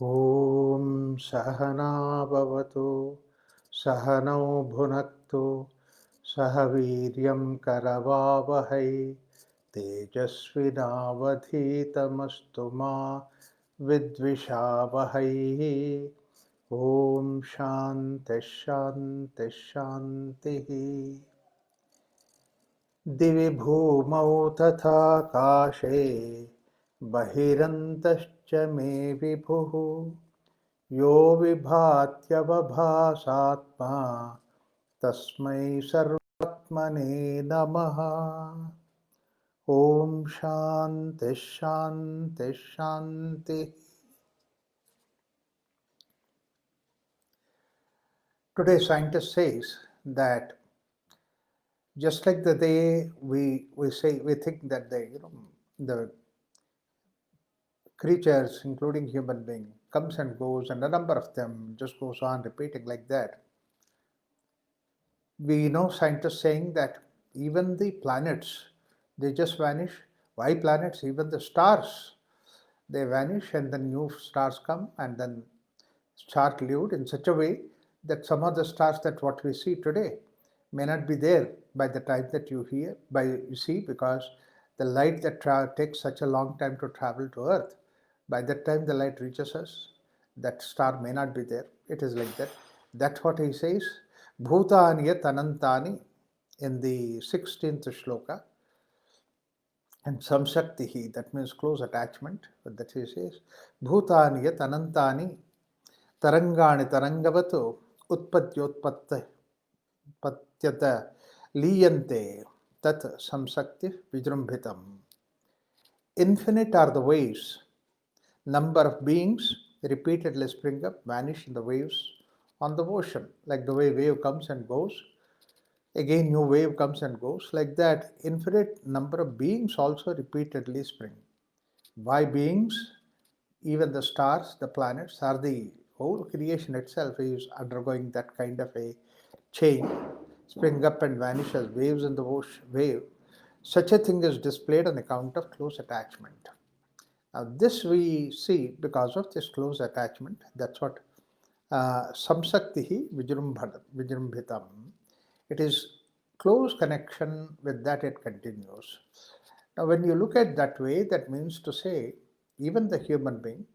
ॐ सहना भवतु सहनौ भुनक्तु सह वीर्यं करवावहै तेजस्विनावधीतमस्तु मा विद्विषावहै। ॐ शान्तिः शान्तिः शान्तिः। दिवि भूमौ तथा काशे बहिरन्तश्च मे विभुः यो विभात्यवभासात्मा तस्मै सर्वात्मने नमः। ॐ शान्तिः शान्तिः शान्तिः। Today scientist says that just like the day we think that the creatures, including human being, comes and goes, and a number of them just goes on repeating like that. We know scientists saying that even the planets, they just vanish. Why planets? Even the stars, they vanish and then new stars come and then short-lived in such a way that some of the stars that what we see today may not be there by the time that you see, because the light that takes such a long time to travel to Earth, by the time the light reaches us, that star may not be there. It is like that. That's what he says. Bhutani yat anantani in the 16th shloka. And samshaktihi, that means close attachment. But that he says, Bhutani yat anantani तरंगाणि तरंगवतु उत्पत्त्योत्पत्त्यत लीयन्ते तत् संशक्ति विजृंभितम्. Infinite are the waves. Number of beings repeatedly spring up, vanish in the waves on the ocean. Like the way wave comes and goes, again new wave comes and goes. Like that, infinite number of beings also repeatedly spring. Why beings? Even the stars, the planets, are the whole creation itself is undergoing that kind of a change, spring up and vanish as waves in the wave. Such a thing is displayed on account of close attachment. Now, this we see because of this close attachment. That's what samsaktihi vijrumbhitam. It is close connection, with that it continues. Now, when you look at that way, that means to say, even the human being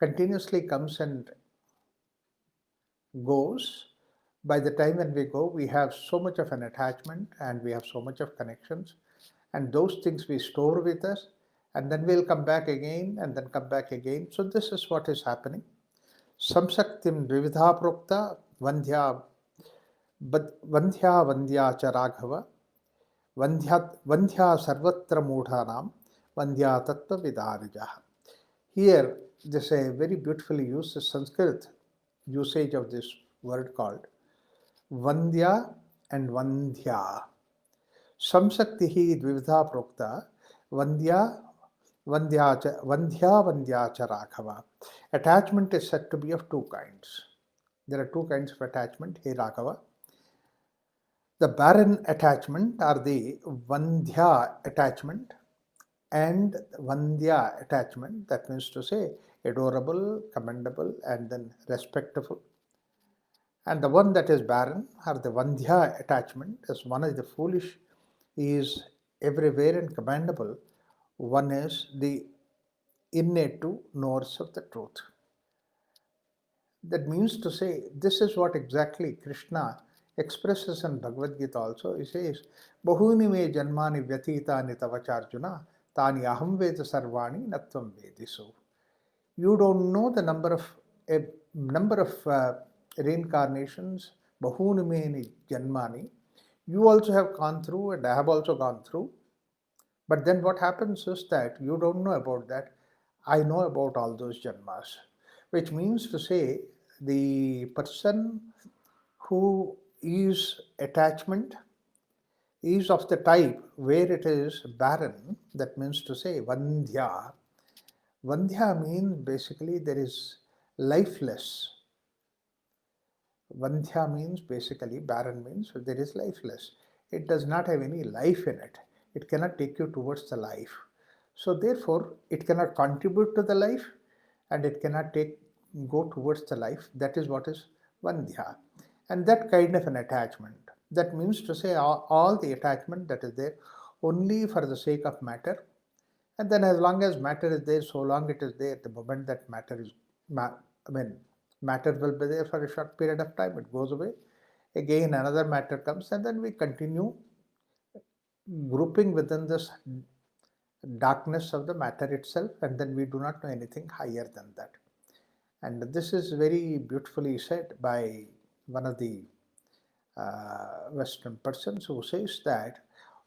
continuously comes and goes. By the time when we go, we have so much of an attachment and we have so much of connections, and those things we store with us, and then we'll come back again and then come back again. So this is what is happening. Samsaktim dvividha prokta vandhya vandhya cha raghava vandhya sarvatra mudhanam vandhya tattva vidarijaha. Here, this is a very beautifully used Sanskrit usage of this word called Vandya and Vandhya. Samsaktihi dvividha prokta Vandya Vandya cha Raghava. Attachment is said to be of two kinds. There are two kinds of attachment, hey Raghava. The barren attachment are the Vandya attachment and Vandya attachment, that means to say adorable, commendable, and then respectful. And the one that is barren or the Vandhya attachment, as one is the foolish, is everywhere and commendable. One is the innate to knowers of the truth. That means to say, this is what exactly Krishna expresses in Bhagavad Gita also. He says, Bahuni me janmani vyatitani tavacharjuna tani aham veda sarvani natvam vedisu. You don't know the number of reincarnations, bahuni me janmani. You also have gone through and I have also gone through. But then what happens is that you don't know about that. I know about all those janmas, which means to say the person who is attachment is of the type where it is barren. That means to say Vandhya. Vandhya means basically there is lifeless. Vandhya means basically barren means there is lifeless. It does not have any life in it. It cannot take you towards the life. So therefore, it cannot contribute to the life, and it cannot go towards the life. That is what is Vandhya. And that kind of an attachment. That means to say all the attachment that is there only for the sake of matter. And then as long as matter is there, so long it is there, the moment that matter is, I mean, matter will be there for a short period of time, it goes away. Again, another matter comes, and then we continue grouping within this darkness of the matter itself, and then we do not know anything higher than that. And this is very beautifully said by one of the Western persons who says that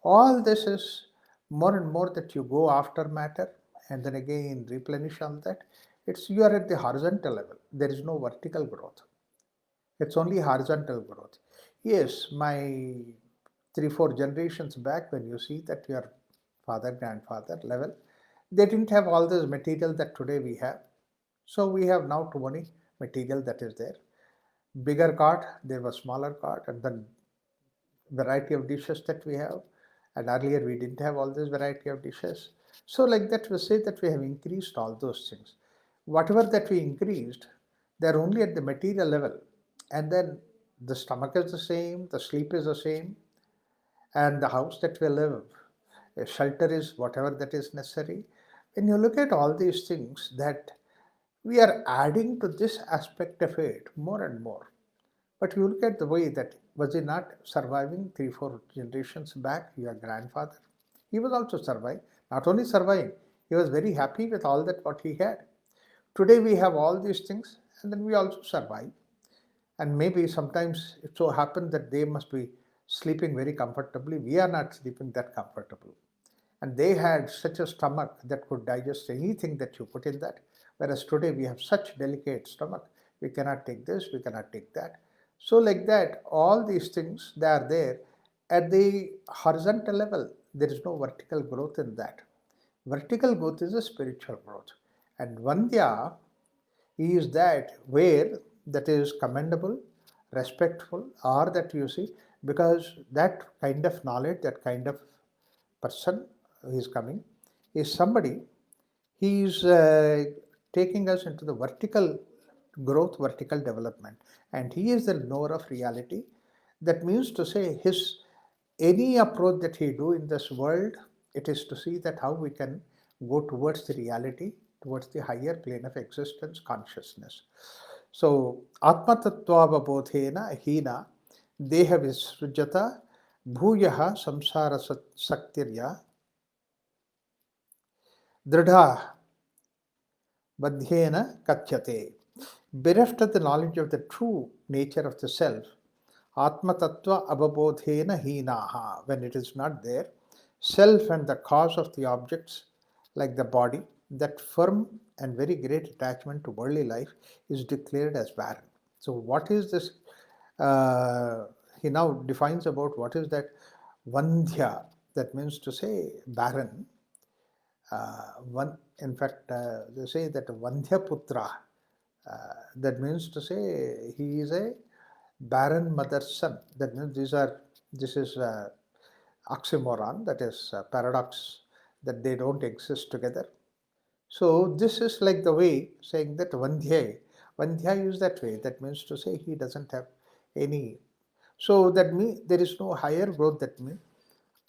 all this is more and more that you go after matter and then again replenish all that. It's you are at the horizontal level. There is no vertical growth. It's only horizontal growth. Yes, my 3, 4 generations back, when you see that your father, grandfather level, they didn't have all this material that today we have. So we have now too many material that is there. Bigger cart, there was smaller cart, and then variety of dishes that we have. And earlier we didn't have all this variety of dishes. So like that we say that we have increased all those things. Whatever that we increased, they're only at the material level. And then the stomach is the same, the sleep is the same, and the house that we live, a shelter is whatever that is necessary. When you look at all these things, that we are adding to this aspect of it more and more. But you look at the way that was he not surviving 3, 4 generations back, your grandfather? He was also surviving. Not only surviving, he was very happy with all that what he had. Today we have all these things and then we also survive. And maybe sometimes it so happens that they must be sleeping very comfortably. We are not sleeping that comfortable. And they had such a stomach that could digest anything that you put in that. Whereas today we have such delicate stomach, we cannot take this, we cannot take that. So like that, all these things, they are there at the horizontal level. There is no vertical growth in that. Vertical growth is a spiritual growth. And Vandya is that where that is commendable, respectful, or that you see, because that kind of knowledge, that kind of person who is coming is somebody, he is taking us into the vertical growth, vertical development, and he is the knower of reality. That means to say his any approach that he do in this world, it is to see that how we can go towards the reality, towards the higher plane of existence, consciousness. So Atma Tattva Hina Deha Visrujata Bhuyaha Samsara Saktirya Dridha Badhyena Katyate. Bereft of the knowledge of the true nature of the self, Atma Tattva Ababodhena Hinaha, when it is not there, self and the cause of the objects, like the body, that firm and very great attachment to worldly life is declared as barren. So, what is this? He now defines about what is that Vandhya, that means to say barren. In fact, they say that Vandhya Putra, that means to say he is a barren mother's son. That means this is oxymoron, that is paradox, that they don't exist together. So this is like the way saying that Vandhya is that way. That means to say he doesn't have any. So that means there is no higher growth. That means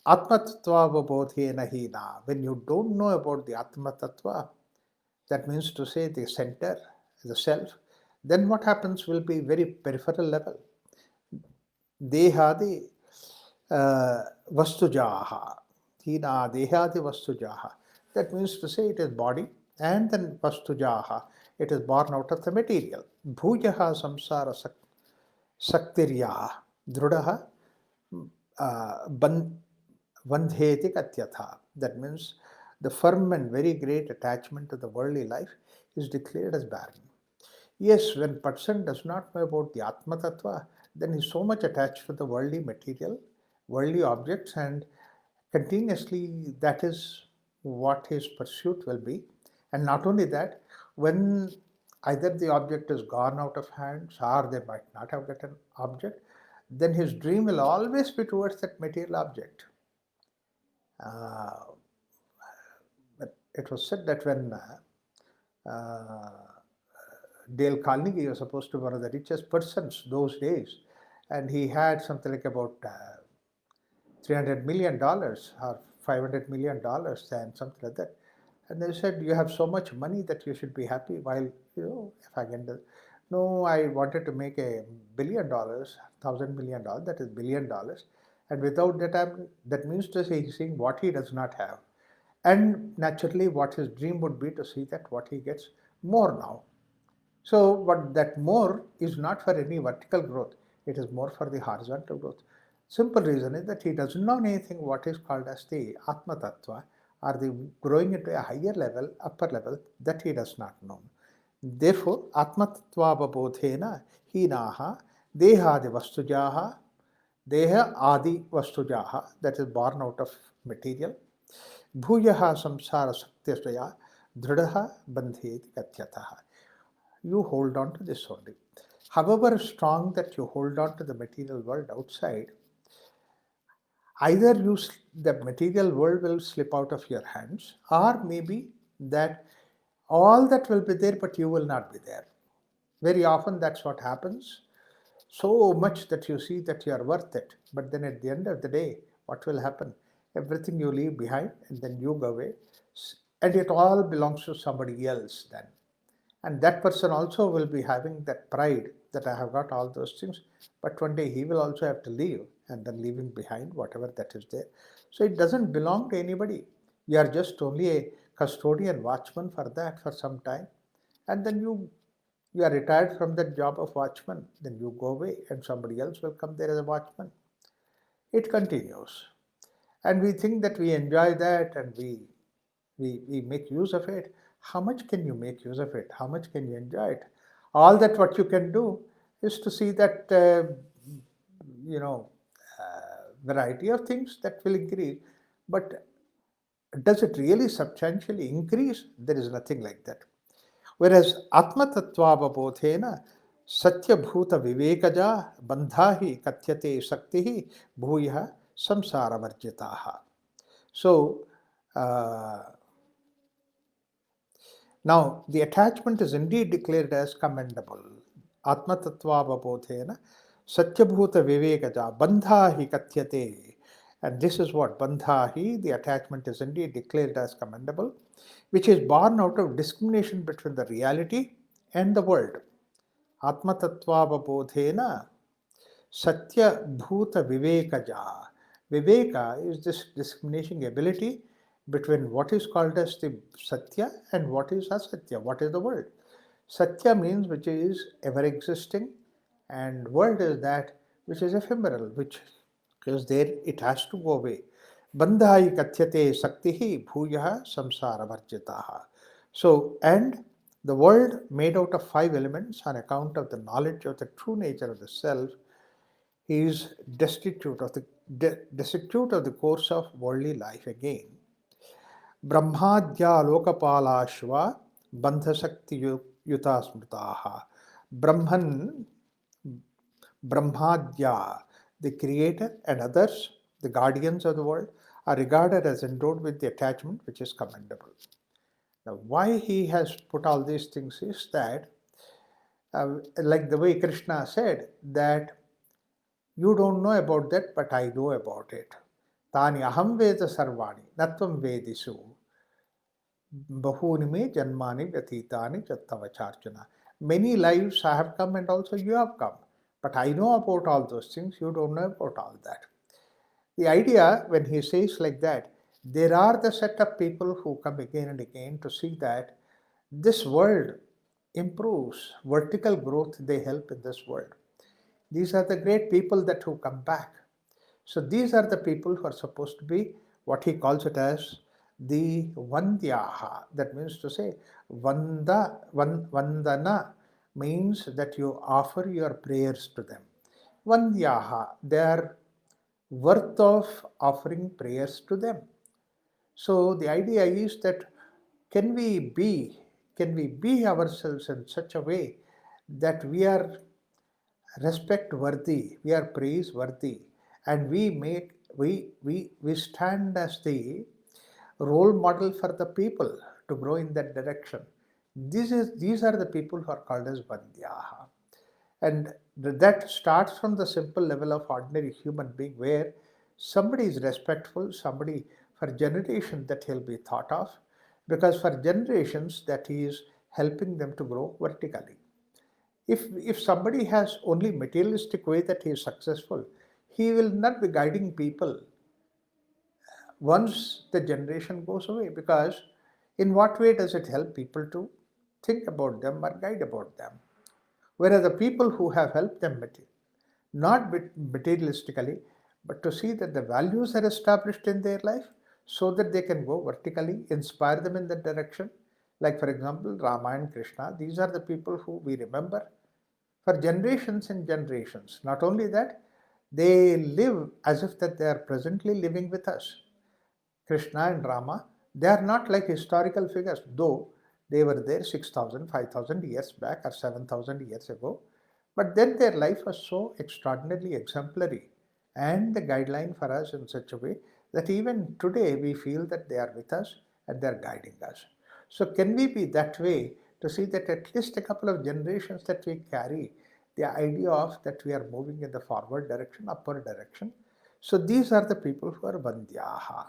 Atma Tattva Vabodhena Hina. When you don't know about the Atma Tattva, that means to say the center, the self, then what happens will be very peripheral level. Dehadi Vastujaha. Hina Dehadi Vastujaha. That means to say it is body and then Vastujaha. It is born out of the material. Bhujaha Samsara Saktirya Drudaha Vandheti Katyatha. That means the firm and very great attachment to the worldly life is declared as barren. Yes, when person does not know about the Atma Tattva, then he is so much attached to the worldly material, worldly objects, and continuously that is what his pursuit will be. And not only that, when either the object is gone out of hands or they might not have gotten object, then his dream will always be towards that material object. But it was said that when Dale Carnegie was supposed to be one of the richest persons those days, and he had something like about $300 million or $500 million and something like that. And they said, "You have so much money that you should be happy." While, if I can do, no, I wanted to make $1 billion, $1,000 million, that is $1 billion. And without that, that means to say he's seeing what he does not have. And naturally, what his dream would be to see that what he gets more now. So, but that more is not for any vertical growth, it is more for the horizontal growth. Simple reason is that he doesn't know anything what is called as the Atma Tattva, or the growing into a higher level, upper level, that he does not know. Therefore, Atma Tattva Babodhena Hinaha Dehadi Vastujaha Deha Adi Vastujaha, that is born out of material, Bhuyaha Samsara Satyasya Dhridaha Bandheti Katyataha. You hold on to this only. However strong that you hold on to the material world outside, either the material world will slip out of your hands, or maybe that all that will be there, but you will not be there. Very often that's what happens. So much that you see that you are worth it, but then at the end of the day, what will happen? Everything you leave behind, and then you go away, and it all belongs to somebody else then. And that person also will be having that pride that I have got all those things, but one day he will also have to leave, and then leaving behind whatever that is there. So it doesn't belong to anybody. You are just only a custodian watchman for that for some time, and then you are retired from that job of watchman, then you go away and somebody else will come there as a watchman. It continues. And we think that we enjoy that, and we make use of it. How much can you make use of it? How much can you enjoy it? All that what you can do is to see that, variety of things that will increase. But does it really substantially increase? There is nothing like that. Whereas Atma Tattva Satya Bhuta Vivekaja Bandhahi Katyate Saktihi Bhuya Samsara Varjitaha. So, now the attachment is indeed declared as commendable. Atma Tattva Babodhena Satyabhuta Vivekaja Bandhahi Katyate. And this is what Bandhahi, the attachment is indeed declared as commendable, which is born out of discrimination between the reality and the world. Atma Tattva Babodhena Satya Bhuta Vivekaja. Viveka is this discriminating ability between what is called as the Satya and what is Asatya, what is the world. Satya means which is ever existing, and world is that which is ephemeral, which is there, it has to go away. Bandhai katyate saktihi bhuyaha samsara varjitaha. So, and the world made out of 5 elements on account of the knowledge of the true nature of the self is destitute of the course of worldly life again. Brahmadya lokapalashva bandhasakti yuta smritaha. Brahmadya, the creator and others, the guardians of the world, are regarded as endowed with the attachment which is commendable. Now, why he has put all these things is that, like the way Krishna said, that you don't know about that, but I know about it. Tani aham veda sarvani, natvam vedisu. Bahuni me janmani vyatitani chattavacharjuna. Many lives I have come and also you have come. But I know about all those things, you don't know about all that. The idea, when he says like that, there are the set of people who come again and again to see that this world improves, vertical growth, they help in this world. These are the great people that who come back. So these are the people who are supposed to be what he calls it as the Vandyaha. That means to say, Vandana means that you offer your prayers to them. Vandyaha, they are worth of offering prayers to them. So the idea is that can we be ourselves in such a way that we are respect worthy, we are praise worthy, and we stand as the role model for the people to grow in that direction. These are the people who are called as Vandyaha. And that starts from the simple level of ordinary human being where somebody is respectful, somebody for generations that he'll be thought of, because for generations that he is helping them to grow vertically. If somebody has only materialistic way that he is successful, he will not be guiding people once the generation goes away, because in what way does it help people to think about them or guide about them? Whereas the people who have helped them not materialistically, but to see that the values are established in their life so that they can go vertically, inspire them in that direction. Like, for example, Rama and Krishna, these are the people who we remember for generations and generations. Not only that, they live as if that they are presently living with us. Krishna and Rama, they are not like historical figures, though they were there 6,000, 5,000 years back or 7,000 years ago. But then their life was so extraordinarily exemplary and the guideline for us in such a way that even today we feel that they are with us and they are guiding us. So, can we be that way to see that at least a couple of generations that we carry the idea of that we are moving in the forward direction, upward direction? So, these are the people who are Vandyaha.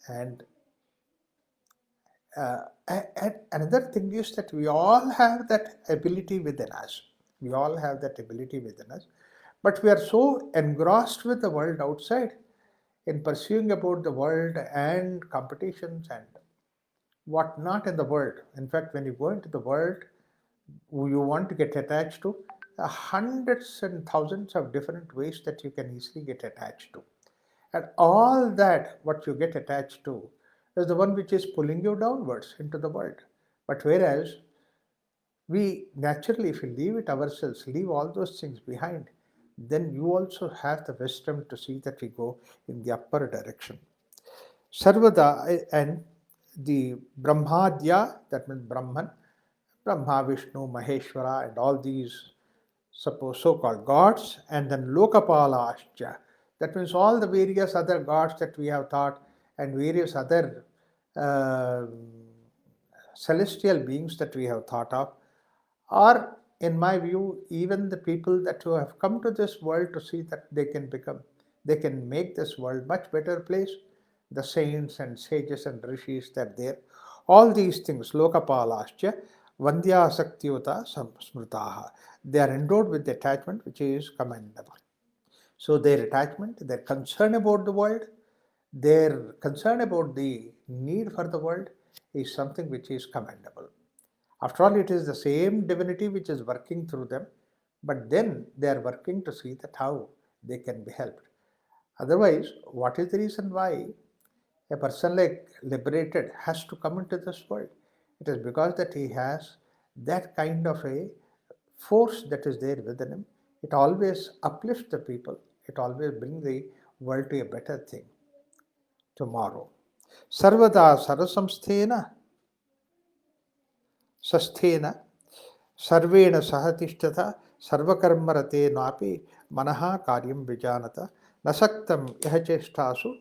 And and another thing is that we all have that ability within us. We all have that ability within us. But we are so engrossed with the world outside in pursuing about the world and competitions and what not in the world. In fact, when you go into the world, you want to get attached to hundreds and thousands of different ways that you can easily get attached to. And all that, what you get attached to, is the one which is pulling you downwards into the world. But whereas we naturally, if we leave it ourselves, leave all those things behind, then you also have the wisdom to see that we go in the upper direction. Sarvada and the Brahmadya, that means Brahman, Brahma, Vishnu, Maheshwara, and all these suppose so-called gods, and then Lokapala Ascha. That means all the various other gods that we have thought and various other uh, celestial beings that we have thought of are, in my view, even the people that who have come to this world to see that they can make this world much better place. The saints and sages and rishis that are there. All these things, Lokapalascha, Vandya Saktyuta Smrutaha, they are endowed with attachment which is commendable. So their attachment, their concern about the world, their concern about the need for the world is something which is commendable. After all, it is the same divinity which is working through them, but then they are working to see that how they can be helped. Otherwise, what is the reason why a person like liberated has to come into this world? It is because that he has that kind of a force that is there within him. It always uplifts the people. It always brings the world to a better thing tomorrow. Sarvada Sarasamsthena Sasthena सर्वेण सह तिष्ठत सर्वकर्मरतेनापि मनः कार्यं विजानत न सक्तं यह चेष्टासु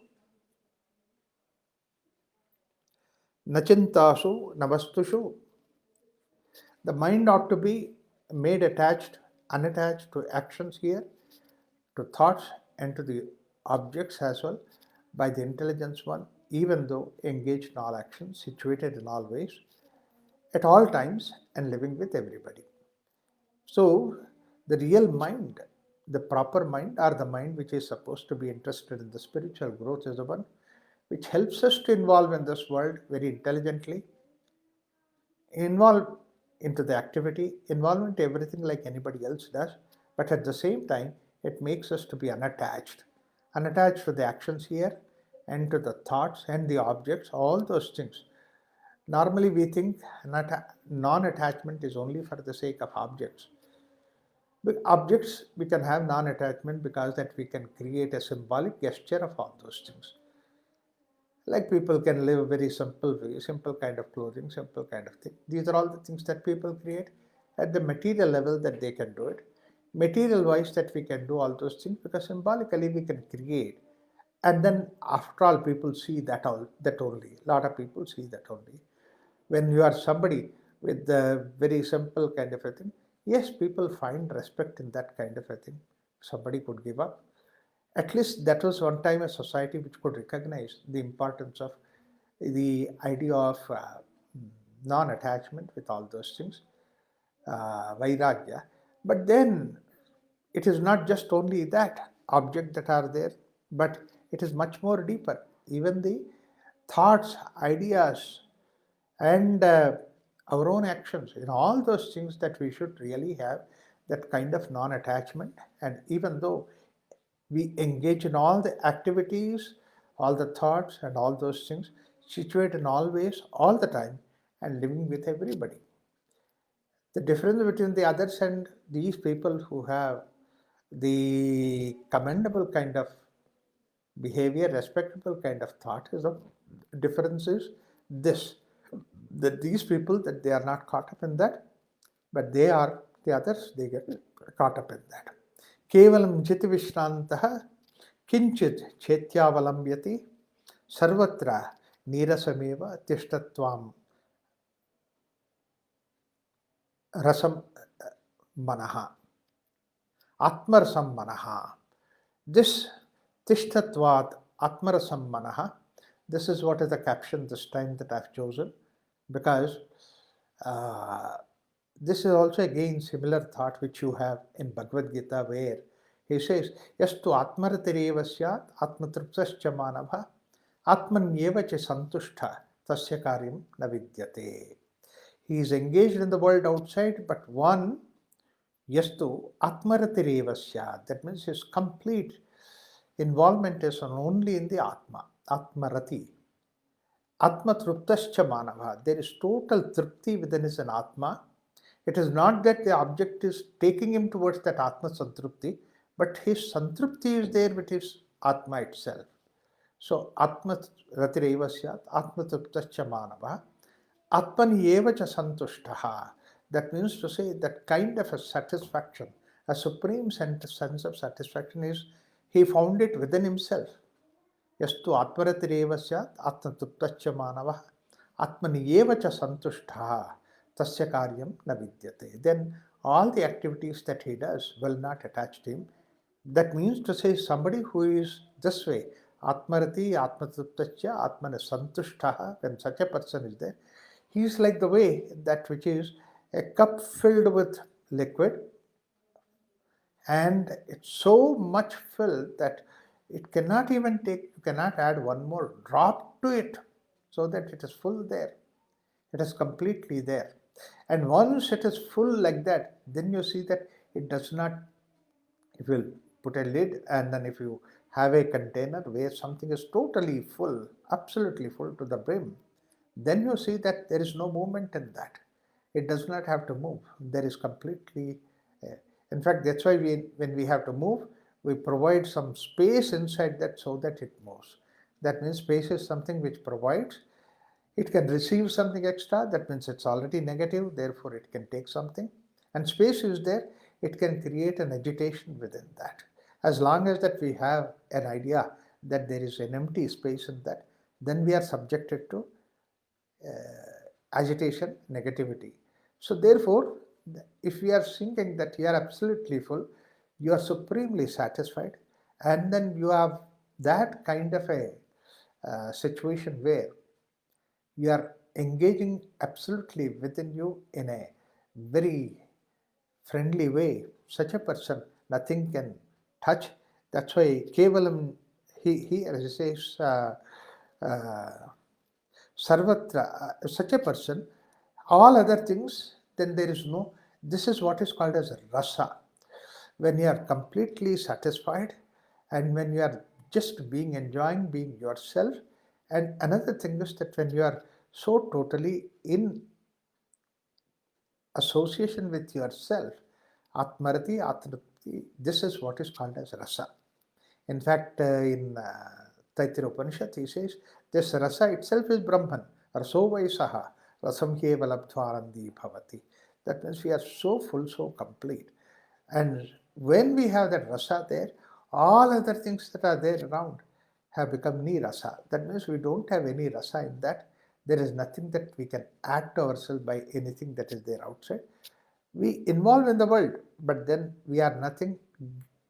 न चिन्तासु न वस्तुषु. The mind ought to be made unattached to actions here, to thoughts and to the objects as well by the intelligence one, even though engaged in all actions, situated in all ways, at all times, and living with everybody. So, the real mind, the proper mind, or the mind which is supposed to be interested in the spiritual growth, is the one which helps us to involve in this world very intelligently, involve into the activity, involve into everything like anybody else does, but at the same time, it makes us to be unattached to the actions here and to the thoughts and the objects, all those things. Normally, we think non attachment is only for the sake of objects. With objects, we can have non attachment because that we can create a symbolic gesture of all those things. Like people can live very simple way, simple kind of clothing, simple kind of thing. These are all the things that people create at the material level that they can do it. Material wise, that we can do all those things because symbolically we can create. And then after all, people see that only. A lot of people see that only. When you are somebody with the very simple kind of a thing. Yes, people find respect in that kind of a thing. Somebody could give up. At least that was one time a society which could recognize the importance of the idea of non-attachment with all those things, vairagya. But then it is not just only that object that are there, but it is much more deeper. Even the thoughts, ideas, and our own actions, all those things that we should really have that kind of non-attachment. And even though we engage in all the activities, all the thoughts, and all those things, situate in all ways, all the time, and living with everybody. The difference between the others and these people who have the commendable kind of behavior, respectable kind of thought, is the difference is this, that these people, that they are not caught up in that, but they are, the others, they get caught up in that. Kevalam jiti vishrantah kinchit chetyavalambyati sarvatra nirasameva tishtatvam rasam manaha atmarasam manaha. This tishtatvat atmarasam manaha, this is what is the caption this time that I've chosen, because this is also again similar thought which you have in Bhagavad Gita, where he says, Yastu atmaratireva syat atmatruptascha manava atmanyeva cha santushtha tasya karyam na vidyate. He is engaged in the world outside, but one, yastu atmaratireva syat, that means his complete involvement is only in the Atma, Atmarati. Atma truptascha manava, there is total tripti within his Atma. It is not that the object is taking him towards that Atma Santrupti, but his Santrupti is there with his Atma itself. So, Atma Ratireva Syat, Atma Truptascha Manava, Atmani Eva Cha Santushtaha. That means to say that kind of a satisfaction, a supreme sense of satisfaction is, he found it within himself. Yastu Atmaratireva Syat, Atma Truptascha Manava, Atmani Eva Cha Santushtaha. Tasya karyam na vidyate. Then all the activities that he does will not attach to him. That means to say somebody who is this way, Atmarati, Atmatuttasya, Atmana Santushtaha, when such a person is there, he is like the way that which is a cup filled with liquid, and it's so much filled that it cannot even take, you cannot add one more drop to it, so that it is full there. It is completely there. And once it is full like that, then you see that it does not, if you put a lid and then if you have a container where something is totally full, absolutely full to the brim, then you see that there is no movement in that. It does not have to move. There is completely, in fact, that's why when we have to move, we provide some space inside that so that it moves. That means space is something which provides. It can receive something extra, that means it's already negative, therefore it can take something. And space is there, it can create an agitation within that. As long as that we have an idea that there is an empty space in that, then we are subjected to agitation, negativity. So therefore, if we are thinking that you are absolutely full, you are supremely satisfied, and then you have that kind of a situation where you are engaging absolutely within you in a very friendly way. Such a person, nothing can touch. That's why Kevalam, he says, Sarvatra, such a person, all other things, then there is no, this is what is called as rasa. When you are completely satisfied and when you are just enjoying being yourself. And another thing is that when you are so totally in association with yourself, Atmarati, Atmarati, this is what is called as rasa. In fact, in Taittiriya Upanishad, he says, this rasa itself is Brahman. Raso vaisaha, rasam heva labdhvarandi bhavati. That means we are so full, so complete. And when we have that rasa there, all other things that are there around have become nirasa. That means we don't have any rasa in that. There is nothing that we can add to ourselves by anything that is there outside. We involve in the world, but then we are nothing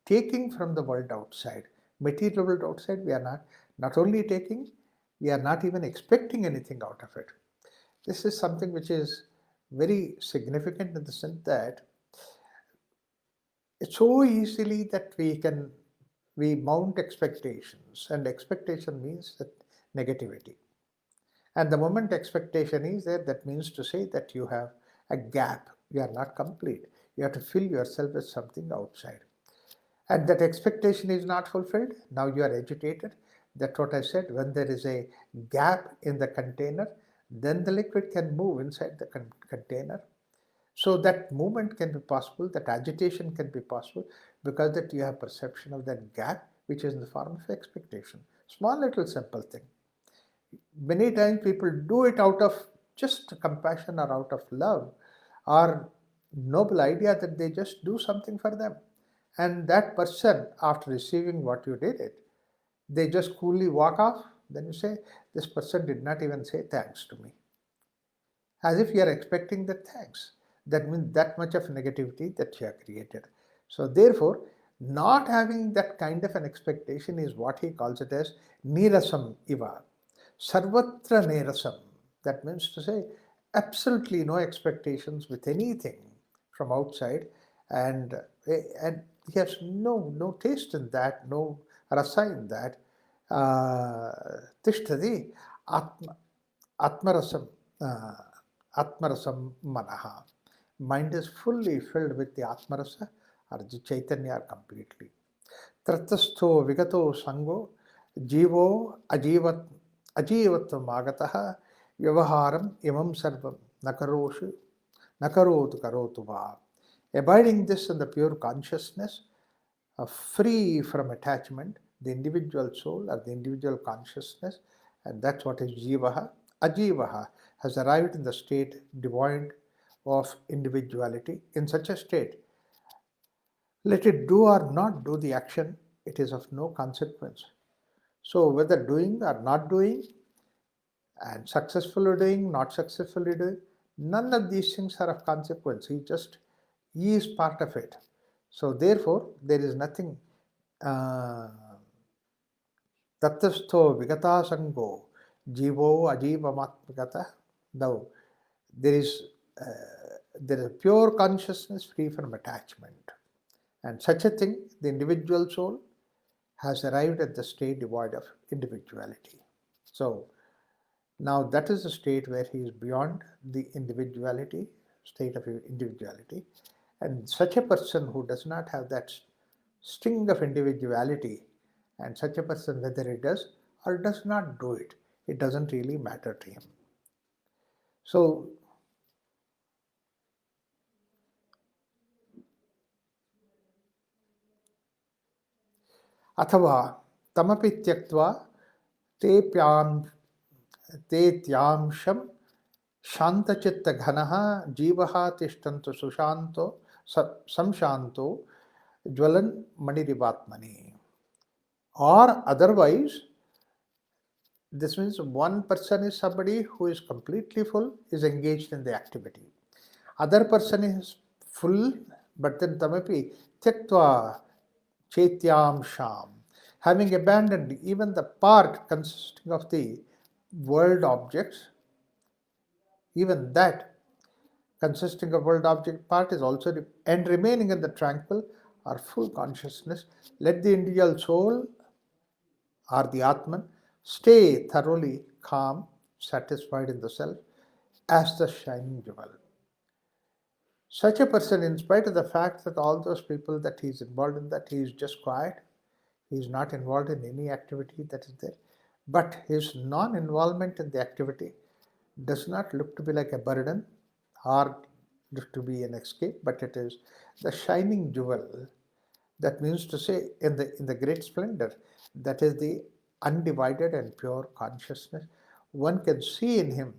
taking from the world outside. Material world outside, we are not only taking, we are not even expecting anything out of it. This is something which is very significant in the sense that it's so easily that we mount expectations, and expectation means that negativity. And the moment expectation is there, that means to say that you have a gap, you are not complete. You have to fill yourself with something outside. And that expectation is not fulfilled. Now you are agitated. That's what I said. When there is a gap in the container, then the liquid can move inside the container. So that movement can be possible, that agitation can be possible, because that you have perception of that gap, which is in the form of expectation. Small little simple thing. Many times people do it out of just compassion or out of love or noble idea that they just do something for them. And that person, after receiving what you did it, they just coolly walk off. Then you say, this person did not even say thanks to me. As if you are expecting the thanks. That means that much of negativity that you have created. So therefore, not having that kind of an expectation is what he calls it as nirasam iva. Sarvatra nirasam. That means to say absolutely no expectations with anything from outside, and and he has no taste in that, no rasa in that. Tishtadi atma atmarasam atmarasam manaha. Mind is fully filled with the atmarasa or the chaitanya completely. Tratastho vigato sango jivo ajivatvam agataha vyavaharam imam sarvam nakaroshu nakarotu karotu va. Abiding this in the pure consciousness, free from attachment, the individual soul or the individual consciousness, and that's what is jivaha. Ajivaha has arrived in the state devoid of individuality. In such a state, let it do or not do the action, it is of no consequence. So whether doing or not doing, and successfully doing, not successfully doing, none of these things are of consequence. He is part of it. So therefore, there is nothing tattastho vigata sango jivo ajivamatmagata. Now, there is a pure consciousness free from attachment. And such a thing, the individual soul has arrived at the state devoid of individuality. So now that is the state where he is beyond the individuality, state of individuality. And such a person who does not have that sting of individuality, and such a person, whether he does or does not do it, it doesn't really matter to him. So अथवा तमपि त्यक्त्वा तेत्यांशं शान्तचित्तघनः जीवः तिष्ठन्तु सुशान्तो संशान्तो ज्वलन मणिरिवात्मनि. Or otherwise, this means one person is somebody who is completely full, is engaged in the activity. Other person is full, but then tamapi tyaktva chetyam sham, having abandoned even the part consisting of the world objects, even that consisting of world object part is also, and remaining in the tranquil or full consciousness, let the individual soul or the Atman stay thoroughly calm, satisfied in the self, as the shining jewel. Such a person, in spite of the fact that all those people that he is involved in, that he is just quiet, he is not involved in any activity that is there, but his non-involvement in the activity does not look to be like a burden or look to be an escape, but it is the shining jewel. That means to say, in the great splendor, that is the undivided and pure consciousness. One can see in him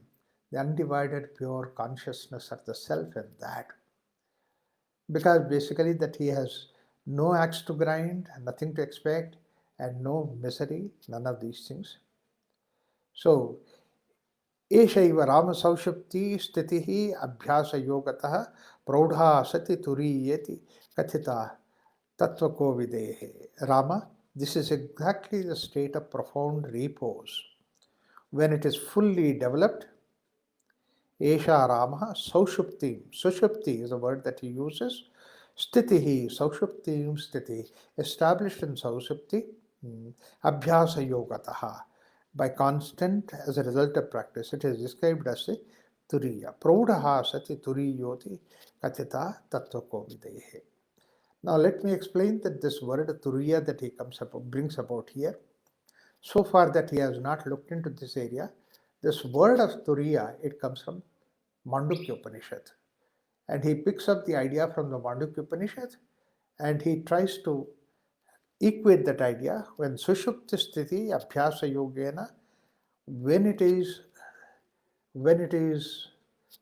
the undivided pure consciousness of the self in that. Because basically that he has no axe to grind, nothing to expect, and no misery, none of these things. So एषैव रामसौषुप्ति स्थितिः अभ्यासयोगतः प्रौढा सति तुरीयेति कथिता तत्त्वकोविदेः. Rama, this is exactly the state of profound repose. When it is fully developed, Esha Rama Saushupti. Sushupti is the word that he uses. Stitihi, Saushupti Stiti, established in Saushupti, Abhyasa Yogataha. By constant, as a result of practice, it is described as a Turiya. Praudaha Sati Turiyoti Katita Tattva Kovidehe. Now let me explain that this word Turiya that he brings about here. So far that he has not looked into this area, this word of Turiya, it comes from Mandukya Upanishad. And he picks up the idea from the Mandukya Upanishad and he tries to equate that idea when Sushupti Sthiti Abhyasa Yogena, when it is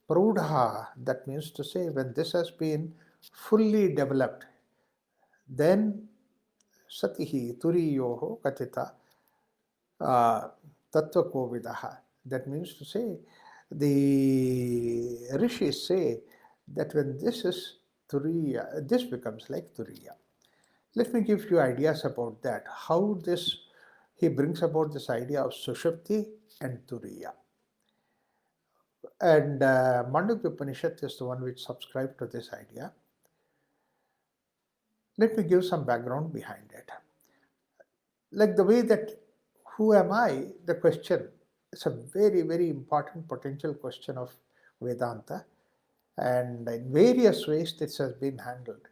Praudha, that means to say when this has been fully developed, then Satihi Turiyoho Katita Tattva Kovidaha. That means to say, the rishis say that when this is Turiya, this becomes like Turiya. Let me give you ideas about that. How he brings about this idea of Sushupti and Turiya. And Mandukya Upanishad is the one which subscribed to this idea. Let me give some background behind it. Like the way that who am I, the question, it's a very, very important potential question of Vedanta, and in various ways this has been handled.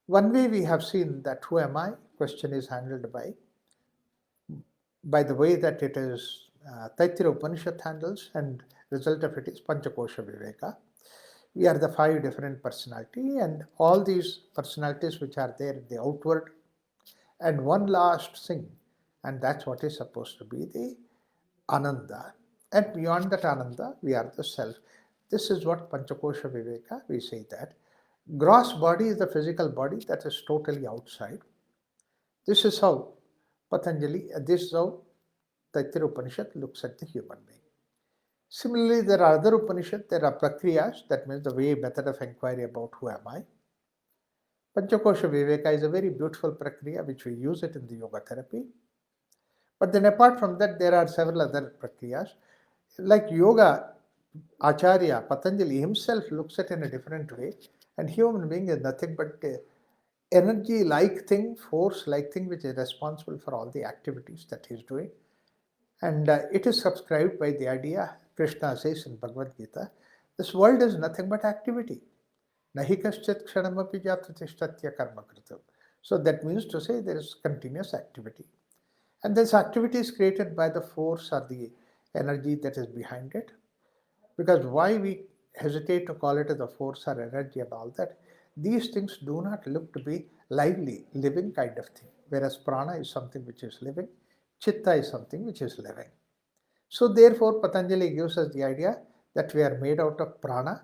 One way we have seen that who am I question is handled by the way that it is Taittiriya Upanishad handles, and result of it is Panchakosha Viveka. We are the 5 different personality, and all these personalities which are there, the outward, and one last thing, and that's what is supposed to be the Ananda. And beyond that Ananda, we are the self. This is what Panchakosha Viveka, we say that. Gross body is the physical body that is totally outside. This is how Patanjali, this is how Taittiriya Upanishad looks at the human being. Similarly, there are other Upanishads, there are Prakriyas, that means the way, method of inquiry about who am I. Panchakosha Viveka is a very beautiful Prakriya which we use it in the yoga therapy. But then apart from that, there are several other Prakriyas. Like yoga, Acharya, Patanjali himself looks at it in a different way, and human being is nothing but energy-like thing, force-like thing which is responsible for all the activities that he is doing. And it is subscribed by the idea, Krishna says in Bhagavad Gita, this world is nothing but activity. Nahi kaschat kshanamapi jatatistatya karma kritam. So that means to say there is continuous activity. And this activity is created by the force or the energy that is behind it. Because why we hesitate to call it as a force or energy and all that, these things do not look to be lively, living kind of thing. Whereas prana is something which is living, chitta is something which is living. So therefore Patanjali gives us the idea that we are made out of prana,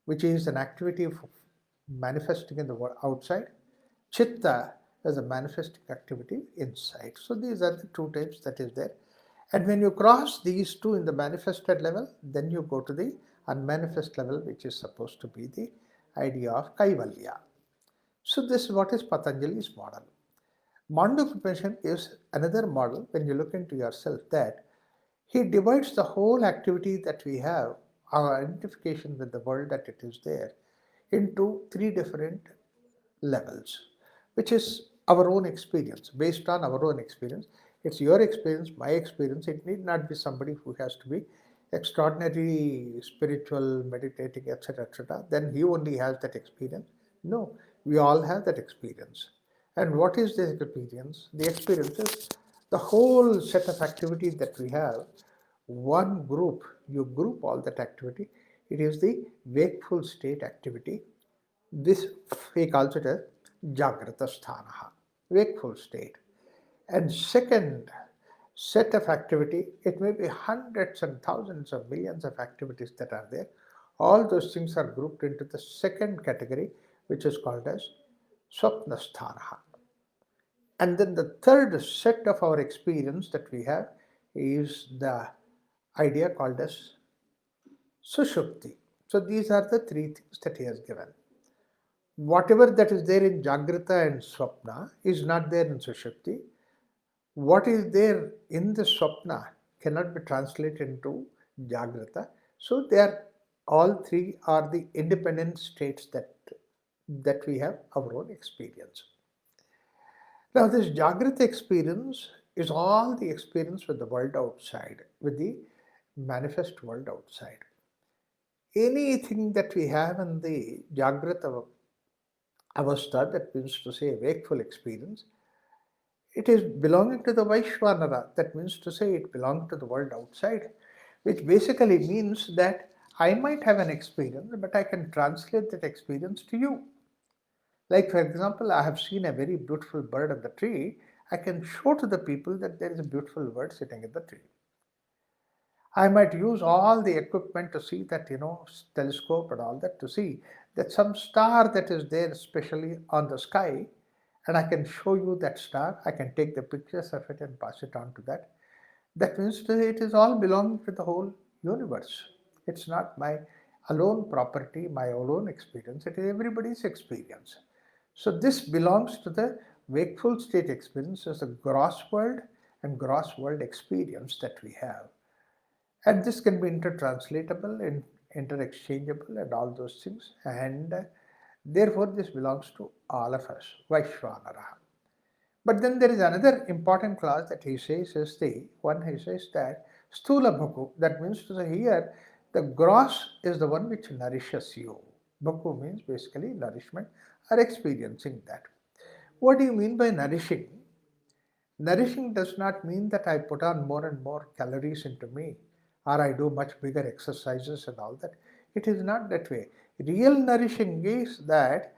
which is an activity manifesting in the outside. Chitta is a manifesting activity inside. So these are the 2 types that is there. And when you cross these 2 in the manifested level, then you go to the unmanifest level, which is supposed to be the idea of Kaivalya. So this is what is Patanjali's model. Mandukya Upanishad is another model when you look into yourself, that he divides the whole activity that we have, our identification with the world that it is there, into 3 different levels, which is our own experience, based on our own experience. It's your experience, my experience. It need not be somebody who has to be extraordinary spiritual, meditating, etc., etc. Then he only has that experience. No, we all have that experience. And what is this experience? The experience is the whole set of activities that we have. One group, you group all that activity. It is the wakeful state activity. This he calls it as Jagrata Sthanaha, wakeful state. And second set of activity, it may be hundreds and thousands of millions of activities that are there. All those things are grouped into the second category, which is called as Swapna Sthanaha. And then the third set of our experience that we have is the idea called as Sushupti. So these are the three things that he has given. Whatever that is there in Jagrata and Swapna is not there in Sushupti. What is there in the Swapna cannot be translated into Jagrata. So they are all three are the independent states that we have our own experience. Now this Jagrata experience is all the experience with the world outside, with the manifest world outside. Anything that we have in the Jagrata avastha, that means to say wakeful experience, it is belonging to the Vaishvanara, that means to say it belongs to the world outside, which basically means that I might have an experience, but I can translate that experience to you. Like, for example, I have seen a very beautiful bird on the tree. I can show to the people that there is a beautiful bird sitting in the tree. I might use all the equipment to see that, telescope and all that to see that some star that is there, especially on the sky, and I can show you that star. I can take the pictures of it and pass it on to that. That means that it is all belonging to the whole universe. It's not my alone property, my alone experience. It is everybody's experience. So this belongs to the wakeful state experience as a gross world and gross world experience that we have. And this can be intertranslatable and interexchangeable and all those things. And therefore, this belongs to all of us, Vaishvanara. But then there is another important clause that he says is the one he says that Sthula Bhuku, that means to say here, the gross is the one which nourishes you. Bhuku means basically nourishment or experiencing that. What do you mean by nourishing? Nourishing does not mean that I put on more and more calories into me or I do much bigger exercises and all that. It is not that way. Real nourishing is that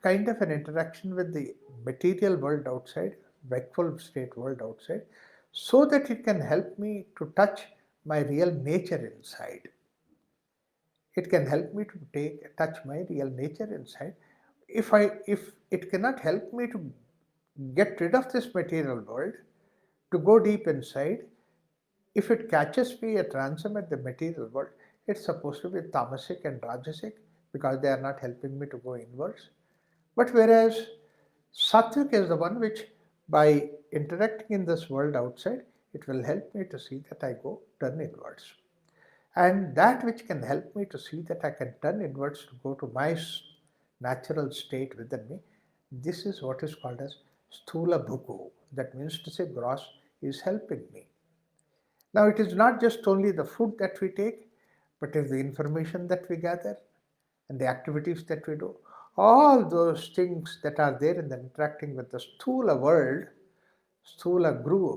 kind of an interaction with the material world outside, wakeful state world outside, so that it can help me to touch my real nature inside. It can help me to touch my real nature inside. If it cannot help me to get rid of this material world, to go deep inside, if it catches me at ransom at the material world, it's supposed to be tamasic and rajasic because they are not helping me to go inwards. But whereas sattvic is the one which, by interacting in this world outside, it will help me to see that I go turn inwards. And that which can help me to see that I can turn inwards to go to my natural state within me, this is what is called as sthula bhuku. That means to say gross is helping me. Now it is not just only the food that we take, but it is the information that we gather and the activities that we do. All those things that are there in the interacting with the sthula world,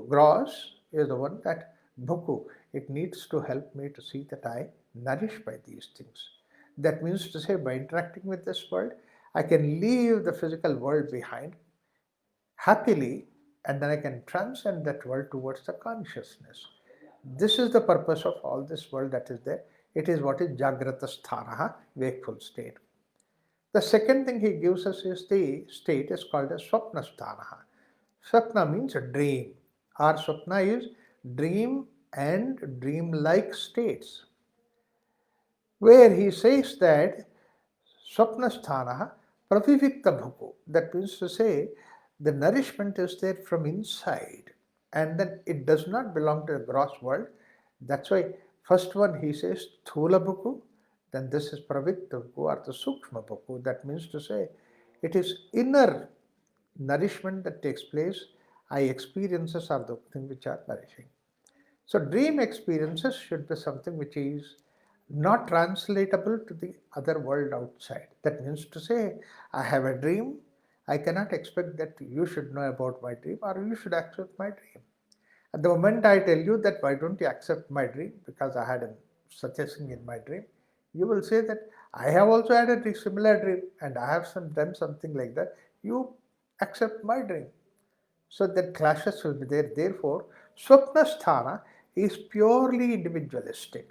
gross is the one that bhuku, it needs to help me to see that I nourish by these things. That means to say by interacting with this world, I can leave the physical world behind happily and then I can transcend that world towards the consciousness. This is the purpose of all this world that is there. It is what is Jagrata Sthanaha, wakeful state. The second thing he gives us is the state is called as Swapna Sthanaha. Swapna means a dream. Our Swapna is dream and dream-like states. Where he says that Swapna Sthanaha Pravivikta Bhuku. That means to say the nourishment is there from inside and then it does not belong to the gross world. That's why first one he says Thula Bhuku, then this is Pravikta Bhuku or the Sukshma Bhuku. That means to say it is inner nourishment that takes place. Eye experiences are the thing which are nourishing. So dream experiences should be something which is not translatable to the other world outside. That means to say, I have a dream. I cannot expect that you should know about my dream or you should accept my dream. At the moment I tell you that why don't you accept my dream because I had such a thing in my dream, you will say that I have also had a similar dream and I have done something like that. You accept my dream. So that clashes will be there. Therefore, Swapna Sthana is purely individualistic.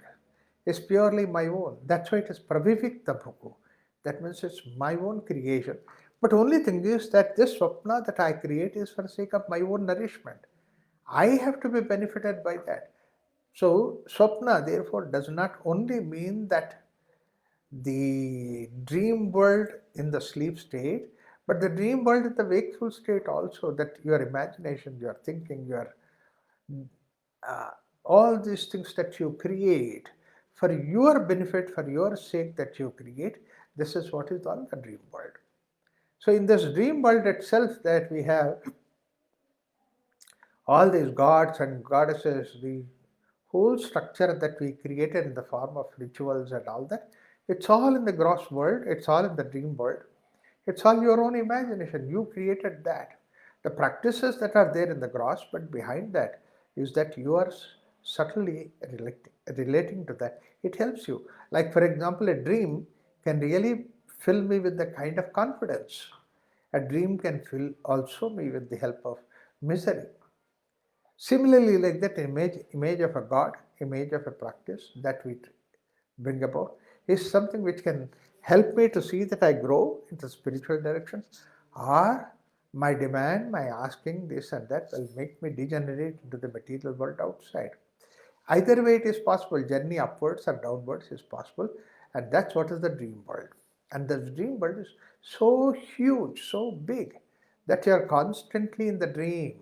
It's purely my own. That's why it is Pravivikta Bhuku. That means it's my own creation. But only thing is that this Swapna that I create is for the sake of my own nourishment. I have to be benefited by that. So, Swapna therefore does not only mean that the dream world in the sleep state, but the dream world in the wakeful state also, that your imagination, your thinking, your uh, all these things that you create for your benefit, for your sake that you create, this is what is called the dream world. So in this dream world itself that we have all these gods and goddesses, the whole structure that we created in the form of rituals and all that, it's all in the gross world, it's all in the dream world. It's all your own imagination. You created that. The practices that are there in the gross, but behind that is that you are subtly relating to that. It helps you. Like, for example, a dream can really fill me with the kind of confidence. A dream can fill also me with the help of misery. Similarly, like that image of a God, image of a practice that we bring about is something which can help me to see that I grow into spiritual direction, or my demand, my asking this and that will make me degenerate into the material world outside. Either way, it is possible. Journey upwards or downwards is possible, and that's what is the dream world. And the dream world is so huge, so big, that you are constantly in the dream.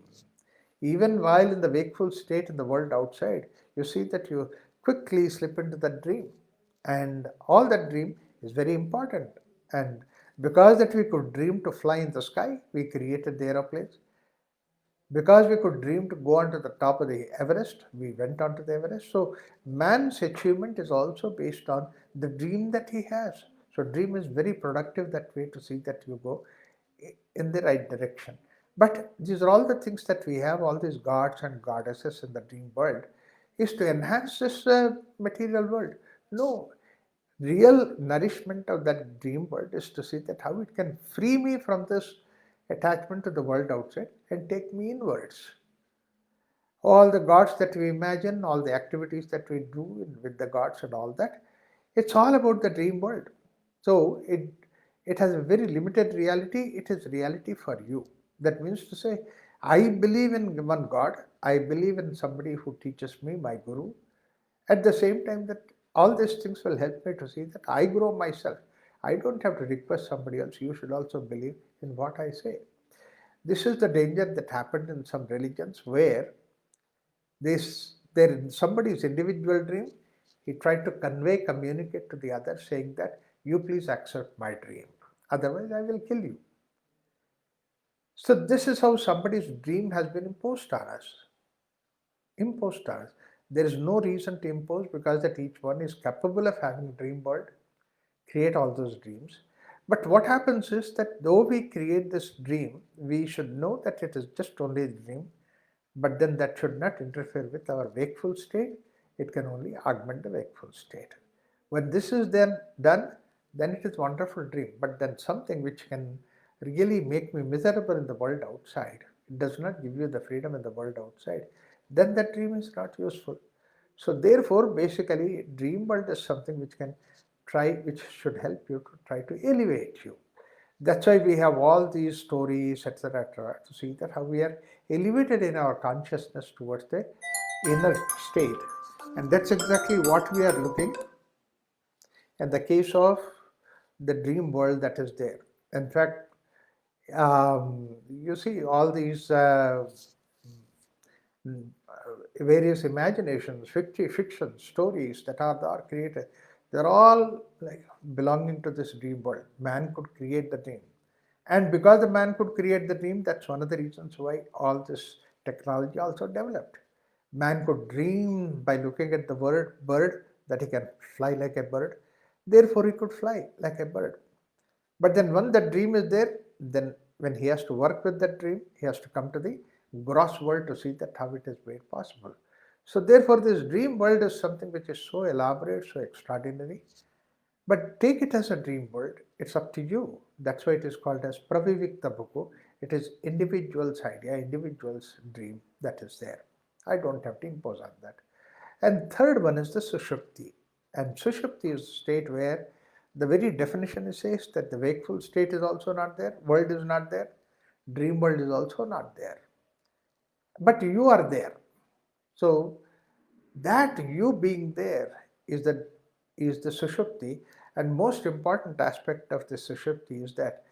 Even while in the wakeful state in the world outside, you see that you quickly slip into that dream. And all that dream is very important. And because that we could dream to fly in the sky, we created the aeroplanes. Because we could dream to go onto the top of the Everest, we went onto the Everest. So man's achievement is also based on the dream that he has. So dream is very productive that way to see that you go in the right direction. But these are all the things that we have, all these gods and goddesses in the dream world, is to enhance this material world. No, real nourishment of that dream world is to see that how it can free me from this attachment to the world outside and take me inwards. All the gods that we imagine, all the activities that we do with the gods and all that, it's all about the dream world. So it has a very limited reality. It is reality for you. That means to say, I believe in one God. I believe in somebody who teaches me, my guru. At the same time, that all these things will help me to see that I grow myself. I don't have to request somebody else. You should also believe in what I say. This is the danger that happened in some religions where there in somebody's individual dream, he tried to convey, communicate to the other, saying that you please accept my dream. Otherwise, I will kill you. So this is how somebody's dream has been imposed on us. Imposed on us. There is no reason to impose because that each one is capable of having a dream world, create all those dreams. But what happens is that though we create this dream, we should know that it is just only a dream, but then that should not interfere with our wakeful state. It can only augment the wakeful state. When this is then done, then it is wonderful dream. But then something which can really make me miserable in the world outside, it does not give you the freedom in the world outside, then that dream is not useful. So therefore, basically, dream world is something which should help you to try to elevate you. That's why we have all these stories, etc., to see that how we are elevated in our consciousness towards the inner state. And that's exactly what we are looking in the case of the dream world that is there. In fact, you see all these various imaginations, fiction, stories that are created, they're all like belonging to this dream world. Man could create the dream. And because the man could create the dream, that's one of the reasons why all this technology also developed. Man could dream by looking at the bird that he can fly like a bird. Therefore, he could fly like a bird. But then when that dream is there, then when he has to work with that dream, he has to come to the gross world to see that how it is made possible. So therefore, this dream world is something which is so elaborate, so extraordinary. But take it as a dream world. It's up to you. That's why it is called as Pravivikta Bhuku. It is individual's idea, individual's dream that is there. I don't have to impose on that. And third one is the Sushupti. And Sushupti is a state where the very definition says that the wakeful state is also not there, world is not there, dream world is also not there. But you are there. So That you being there is the sushupti, and most important aspect of the sushupti is that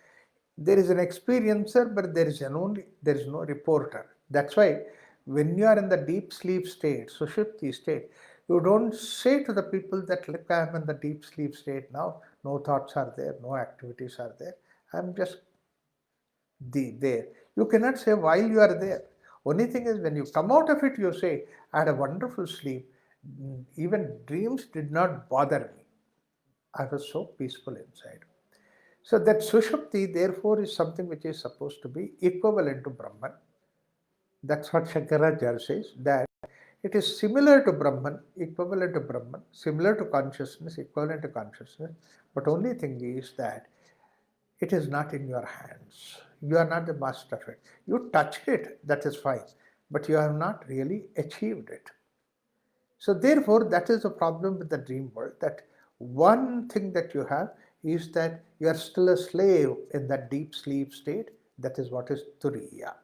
there is an experiencer, but there is no reporter. That's why when you are in the deep sleep state, sushupti state, you don't say to the people that look, I am in the deep sleep state now. No thoughts are there, no activities are there. I'm just there. You cannot say while you are there. Only thing is when you come out of it, you say, I had a wonderful sleep. Even dreams did not bother me. I was so peaceful inside. So that Sushupti therefore is something which is supposed to be equivalent to Brahman. That's what Shankaracharya says, that it is similar to Brahman, equivalent to Brahman, similar to consciousness, equivalent to consciousness, but only thing is that it is not in your hands. You are not the master of it. You touched it, that is fine, but you have not really achieved it. So therefore, that is the problem with the dream world, that one thing that you have is that you are still a slave in that deep sleep state. That is what is Turiya.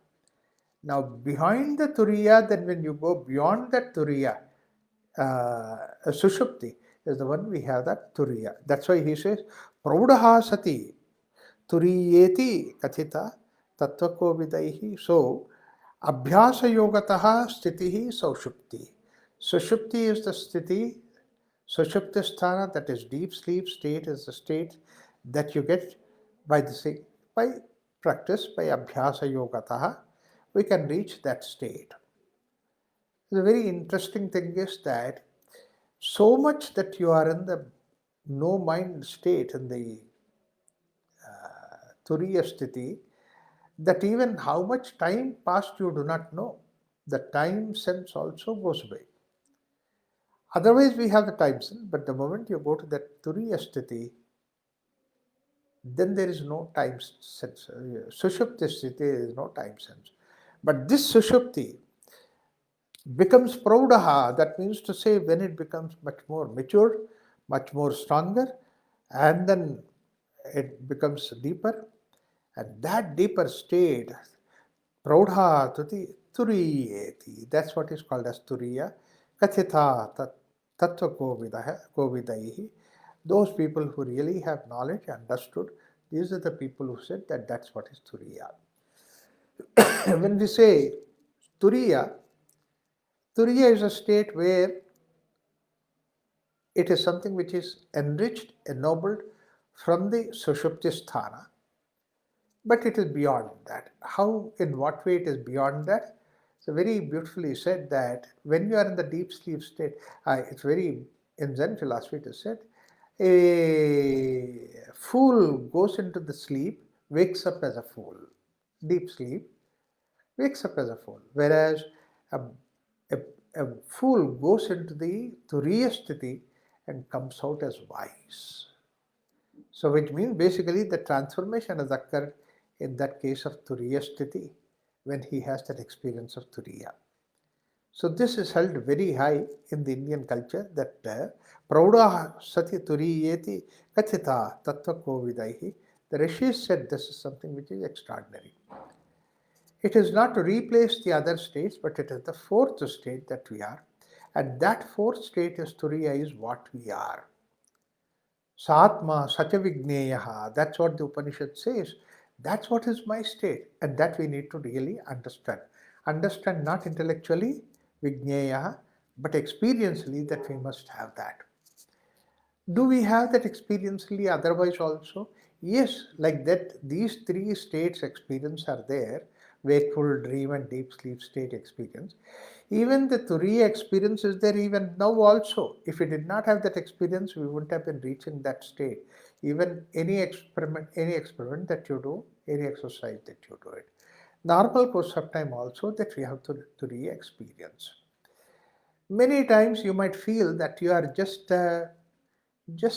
Now, behind the Turiya, then when you go beyond that Turiya, Sushupti is the one we have that Turiya. That's why he says, Praudaha Sati Turiyeti Kathita Tattvako Vidaihi. So, Abhyasa Yogataha Sthitihi Saushupti. Sushupti is the sthiti, Sushuptisthana, that is deep sleep state, is the state that you get by practice, by Abhyasa Yogataha, we can reach that state. The very interesting thing is that so much that you are in the no mind state, in the Turiya sthiti, that even how much time passed you do not know. The time sense also goes by. Otherwise, we have the time sense, but the moment you go to that Turiya sthiti, then there is no time sense. Sushupti sthiti, there is no time sense. But this Sushupti becomes Praudaha, that means to say when it becomes much more mature, much more stronger, and then it becomes deeper, and that deeper state, Praudha Turiyeti, that's what is called as Turiya, Kathita Tattva Kovidaihi. Those people who really have knowledge, understood, these are the people who said that that's what is Turiya. When we say Turiya, Turiya is a state where it is something which is enriched, ennobled from the Sushuptisthana, but it is beyond that. How, in what way it is beyond that? So very beautifully said that when you are in the deep sleep state, it's very, in Zen philosophy it is said, a fool goes into the sleep, wakes up as a fool. Deep sleep, wakes up as a fool. Whereas a, a, a fool goes into the Turiya sthiti and comes out as wise. So which means basically the transformation has occurred in that case of Turiya sthiti, when he has that experience of Turiya. So this is held very high in the Indian culture, that Prauda Sati Turiyeti Kathita Tattva Kovidaihi. The Rishis said this is something which is extraordinary. It is not to replace the other states, but it is the fourth state that we are. And that fourth state is Turiya, is what we are. Satma Satyavigneyaha, that's what the Upanishad says. That's what is my state, and that we need to really understand. Understand not intellectually, Vigneyaha, but experientially, that we must have that. Do we have that experientially otherwise also? Yes, like that, these three states experience are there, wakeful, dream, and deep sleep state experience. Even the Turiya experience is there even now also. If we did not have that experience, we wouldn't have been reaching that state. Even any experiment that you do, any exercise that you do it. Normal course of time also that we have to Turiya experience. Many times you might feel that you are just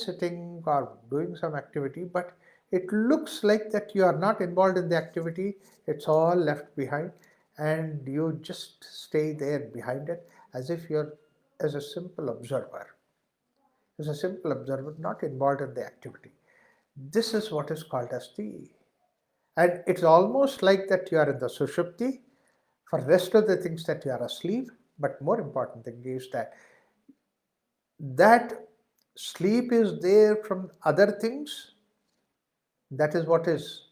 sitting or doing some activity, but it looks like that you are not involved in the activity, it's all left behind, and you just stay there behind it as if you're as a simple observer. As a simple observer, not involved in the activity. This is what is called as the, and it's almost like that you are in the Sushupti, for rest of the things that you are asleep, but more important thing is that that sleep is there from other things. That is what is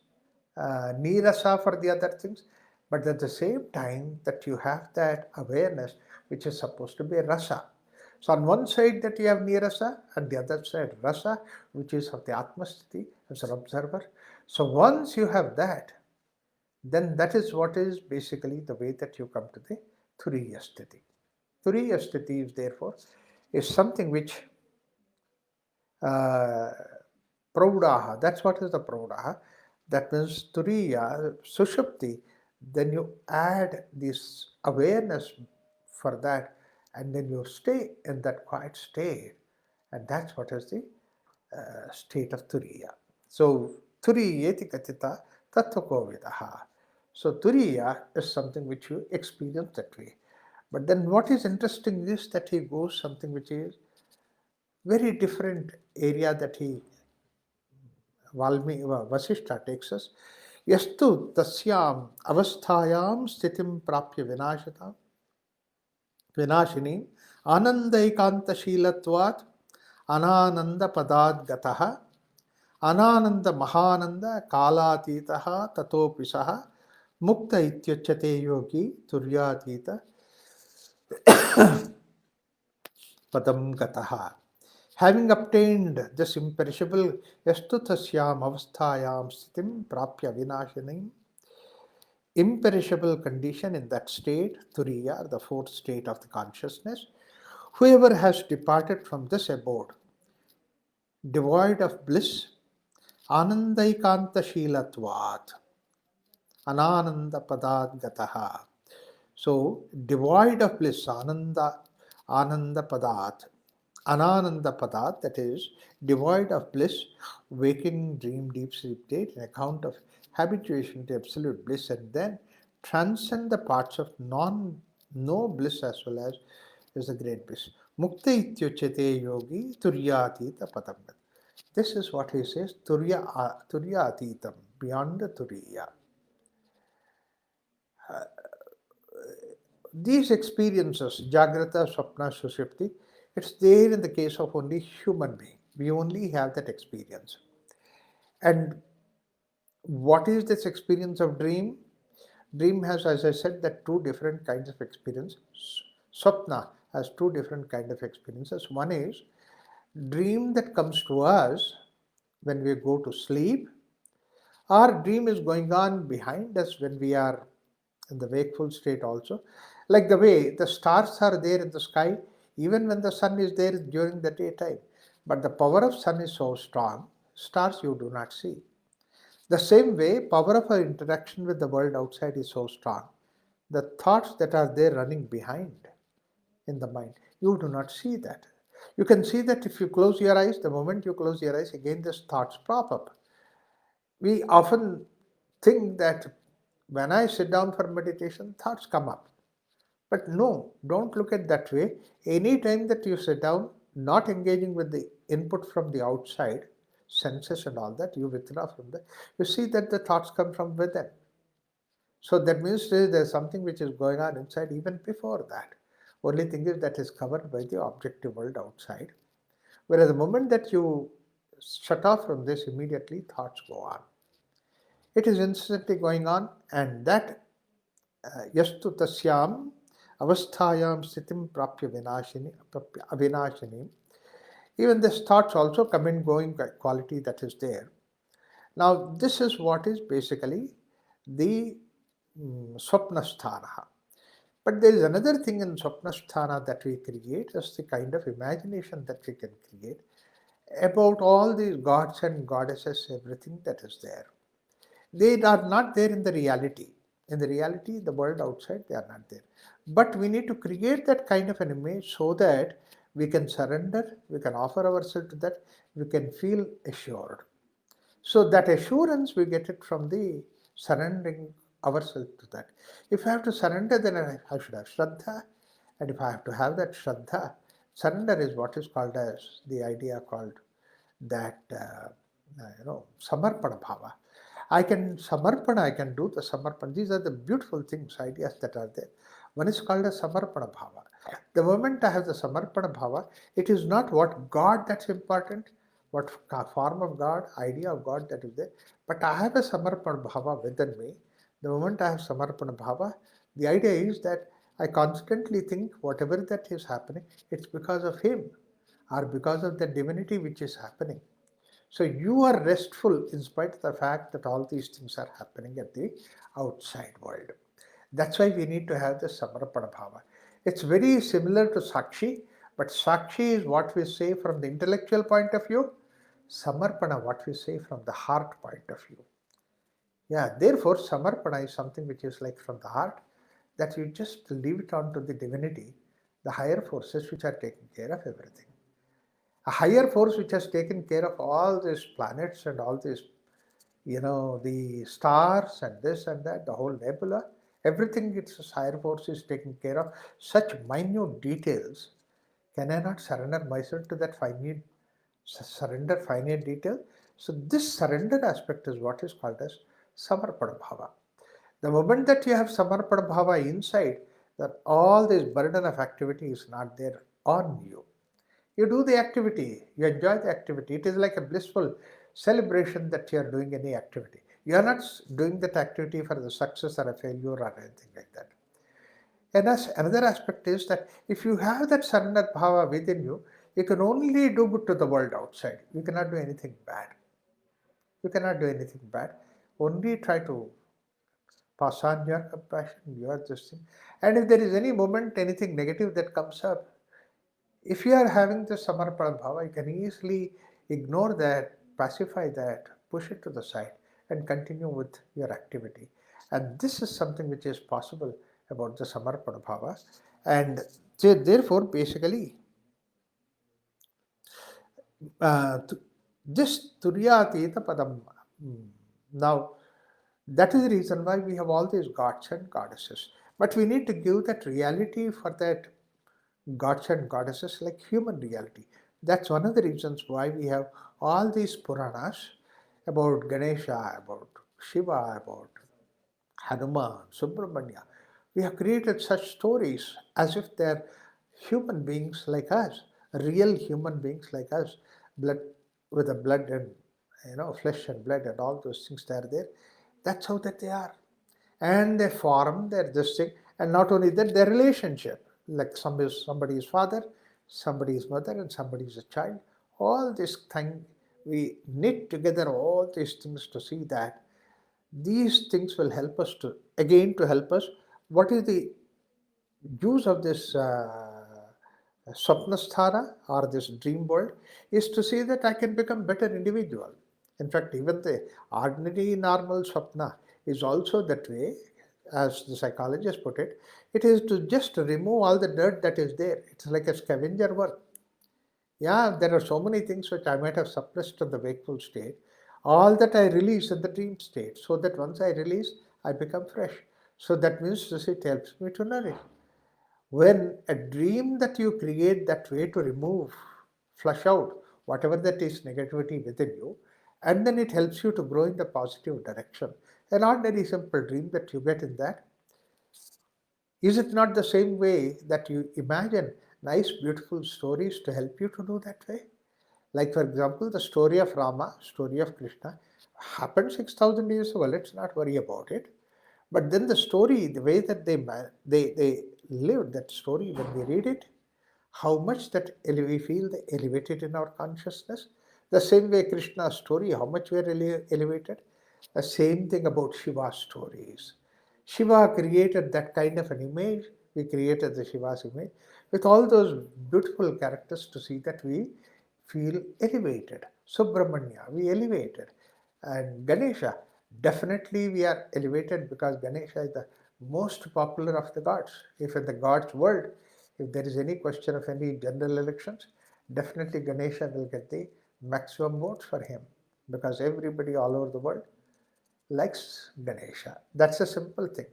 nirasa for the other things. But at the same time, that you have that awareness, which is supposed to be rasa. So on one side that you have nirasa, and the other side rasa, which is of the atmasthiti as an observer. So once you have that, then that is what is basically the way that you come to the turiya sthiti. Turiya sthiti is therefore is something which uh, praudaha, that's what is the praudaha. That means turiya, sushupti, then you add this awareness for that, and then you stay in that quiet state, and that's what is the state of turiya. So turiyeti katita tattvakovidaha. So turiya is something which you experience that way. But then what is interesting is that he goes something which is very different area that he Vasishtha takes us. Yastu tasyam avasthayam sthitim prapya vinashini anandaikantashilatvat anananda padad gataha anananda mahananda kalatitaha tatopisaha mukta ityachate yogi turyatita padam gataha. Having obtained this imperishable yastutashyam avasthayam sthitim prapya vinashinim, imperishable condition in that state, turiya, the fourth state of the consciousness, whoever has departed from this abode, devoid of bliss, anandaikanta shilatvat, anananda padad gataha. So, devoid of bliss, ananda padat, anananda padat, that is, devoid of bliss, waking, dream, deep sleep state, an account of habituation to absolute bliss, and then transcend the parts of no bliss as well as is the great bliss. Mukta ityuchate yogi turyatita patam. This is what he says, turyatitam, beyond the turiya. These experiences, Jagrata, Swapna, Sushupti, it's there in the case of only human being. We only have that experience. And what is this experience of dream? Dream has, as I said, that two different kinds of experience. Swapna has two different kinds of experiences. One is dream that comes to us when we go to sleep. Our dream is going on behind us when we are in the wakeful state also. Like the way the stars are there in the sky, even when the sun is there during the daytime. But the power of sun is so strong, stars you do not see. The same way, power of our interaction with the world outside is so strong. The thoughts that are there running behind in the mind, you do not see that. You can see that if you close your eyes, the moment you close your eyes, again these thoughts pop up. We often think that when I sit down for meditation, thoughts come up. But no, don't look at that way. Any time that you sit down, not engaging with the input from the outside, senses and all that, you withdraw from that, you see that the thoughts come from within. So that means there's something which is going on inside even before that. Only thing is that is covered by the objective world outside. Whereas the moment that you shut off from this, immediately thoughts go on. It is instantly going on, and that yastu tasyam avasthayam sthitim prapya avinashini. Even these thoughts also come and going quality that is there. Now, this is what is basically the swapnasthana. But there is another thing in swapnasthana that we create, is the kind of imagination that we can create about all these gods and goddesses, everything that is there. They are not there in the reality. In the reality, the world outside, they are not there. But we need to create that kind of an image so that we can surrender, we can offer ourselves to that, we can feel assured. So that assurance, we get it from the surrendering ourselves to that. If I have to surrender, then I should have Shraddha. And if I have to have that Shraddha, surrender is what is called as the idea called that, Samarpana Bhava. I can Samarpana, I can do the Samarpana. These are the beautiful things, ideas that are there. One is called as Samarpana Bhava. The moment I have the Samarpana Bhava, it is not what God that's important, what form of God, idea of God that is there, but I have a Samarpana Bhava within me. The moment I have Samarpana Bhava, the idea is that I constantly think whatever that is happening, it's because of Him or because of the divinity which is happening. So you are restful in spite of the fact that all these things are happening at the outside world. That's why we need to have the Samarpana Bhava. It's very similar to Sakshi, but Sakshi is what we say from the intellectual point of view, Samarpana what we say from the heart point of view. Yeah, therefore Samarpana is something which is like from the heart, that you just leave it on to the divinity, the higher forces which are taking care of everything. A higher force which has taken care of all these planets and all these, the stars and this and that, the whole nebula, everything its higher force is taking care of. Such minute details, can I not surrender myself to that finite detail? So this surrender aspect is what is called as Samarpana Bhava. The moment that you have Samarpana Bhava inside, that all this burden of activity is not there on you. You do the activity, you enjoy the activity. It is like a blissful celebration that you are doing any activity. You are not doing that activity for the success or a failure or anything like that. And as another aspect is that if you have that surrender bhava within you, you can only do good to the world outside. You cannot do anything bad. You cannot do anything bad. Only try to pass on your compassion, your this thing. And if there is any moment, anything negative that comes up, if you are having the Samarpana Bhava, you can easily ignore that, pacify that, push it to the side, and continue with your activity. And this is something which is possible about the Samarpana Bhava. And therefore, basically, uh, this Turyatita Padam. Now, that is the reason why we have all these gods and goddesses. But we need to give that reality for that gods and goddesses like human reality. That's one of the reasons why we have all these Puranas about Ganesha, about Shiva, about Hanuman, Subramanya. We have created such stories as if they're human beings like us, real human beings like us, blood with the blood and flesh and blood and all those things that are there. That's how that they are, and they form their this thing, and not only that, their relationship, like somebody is father, somebody is mother, and somebody is a child. All this thing we knit together all these things to see that these things will help us to help us. What is the use of this Swapnasthana or this dream world is to see that I can become better individual. In fact, even the ordinary normal Swapna is also that way, as the psychologists put it. It is to just remove all the dirt that is there. It's like a scavenger work. Yeah, there are so many things which I might have suppressed in the wakeful state. All that I release in the dream state, so that once I release, I become fresh. So that means this it helps me to nourish. When a dream that you create that way to remove, flush out whatever that is negativity within you, and then it helps you to grow in the positive direction. An ordinary simple dream that you get in that, is it not the same way that you imagine nice, beautiful stories to help you to do that way? Like, for example, the story of Rama, story of Krishna, happened 6,000 years ago. Let's not worry about it. But then the story, the way that they lived that story, when we read it, how much that we feel elevated in our consciousness. The same way Krishna's story, how much we are elevated. The same thing about Shiva's stories. Shiva created that kind of an image. We created the Shiva's image with all those beautiful characters to see that we feel elevated. Subramanya, we elevated. And Ganesha, definitely we are elevated because Ganesha is the most popular of the gods. If in the gods world, if there is any question of any general elections, definitely Ganesha will get the maximum votes for him because everybody all over the world likes Ganesha. That's a simple thing.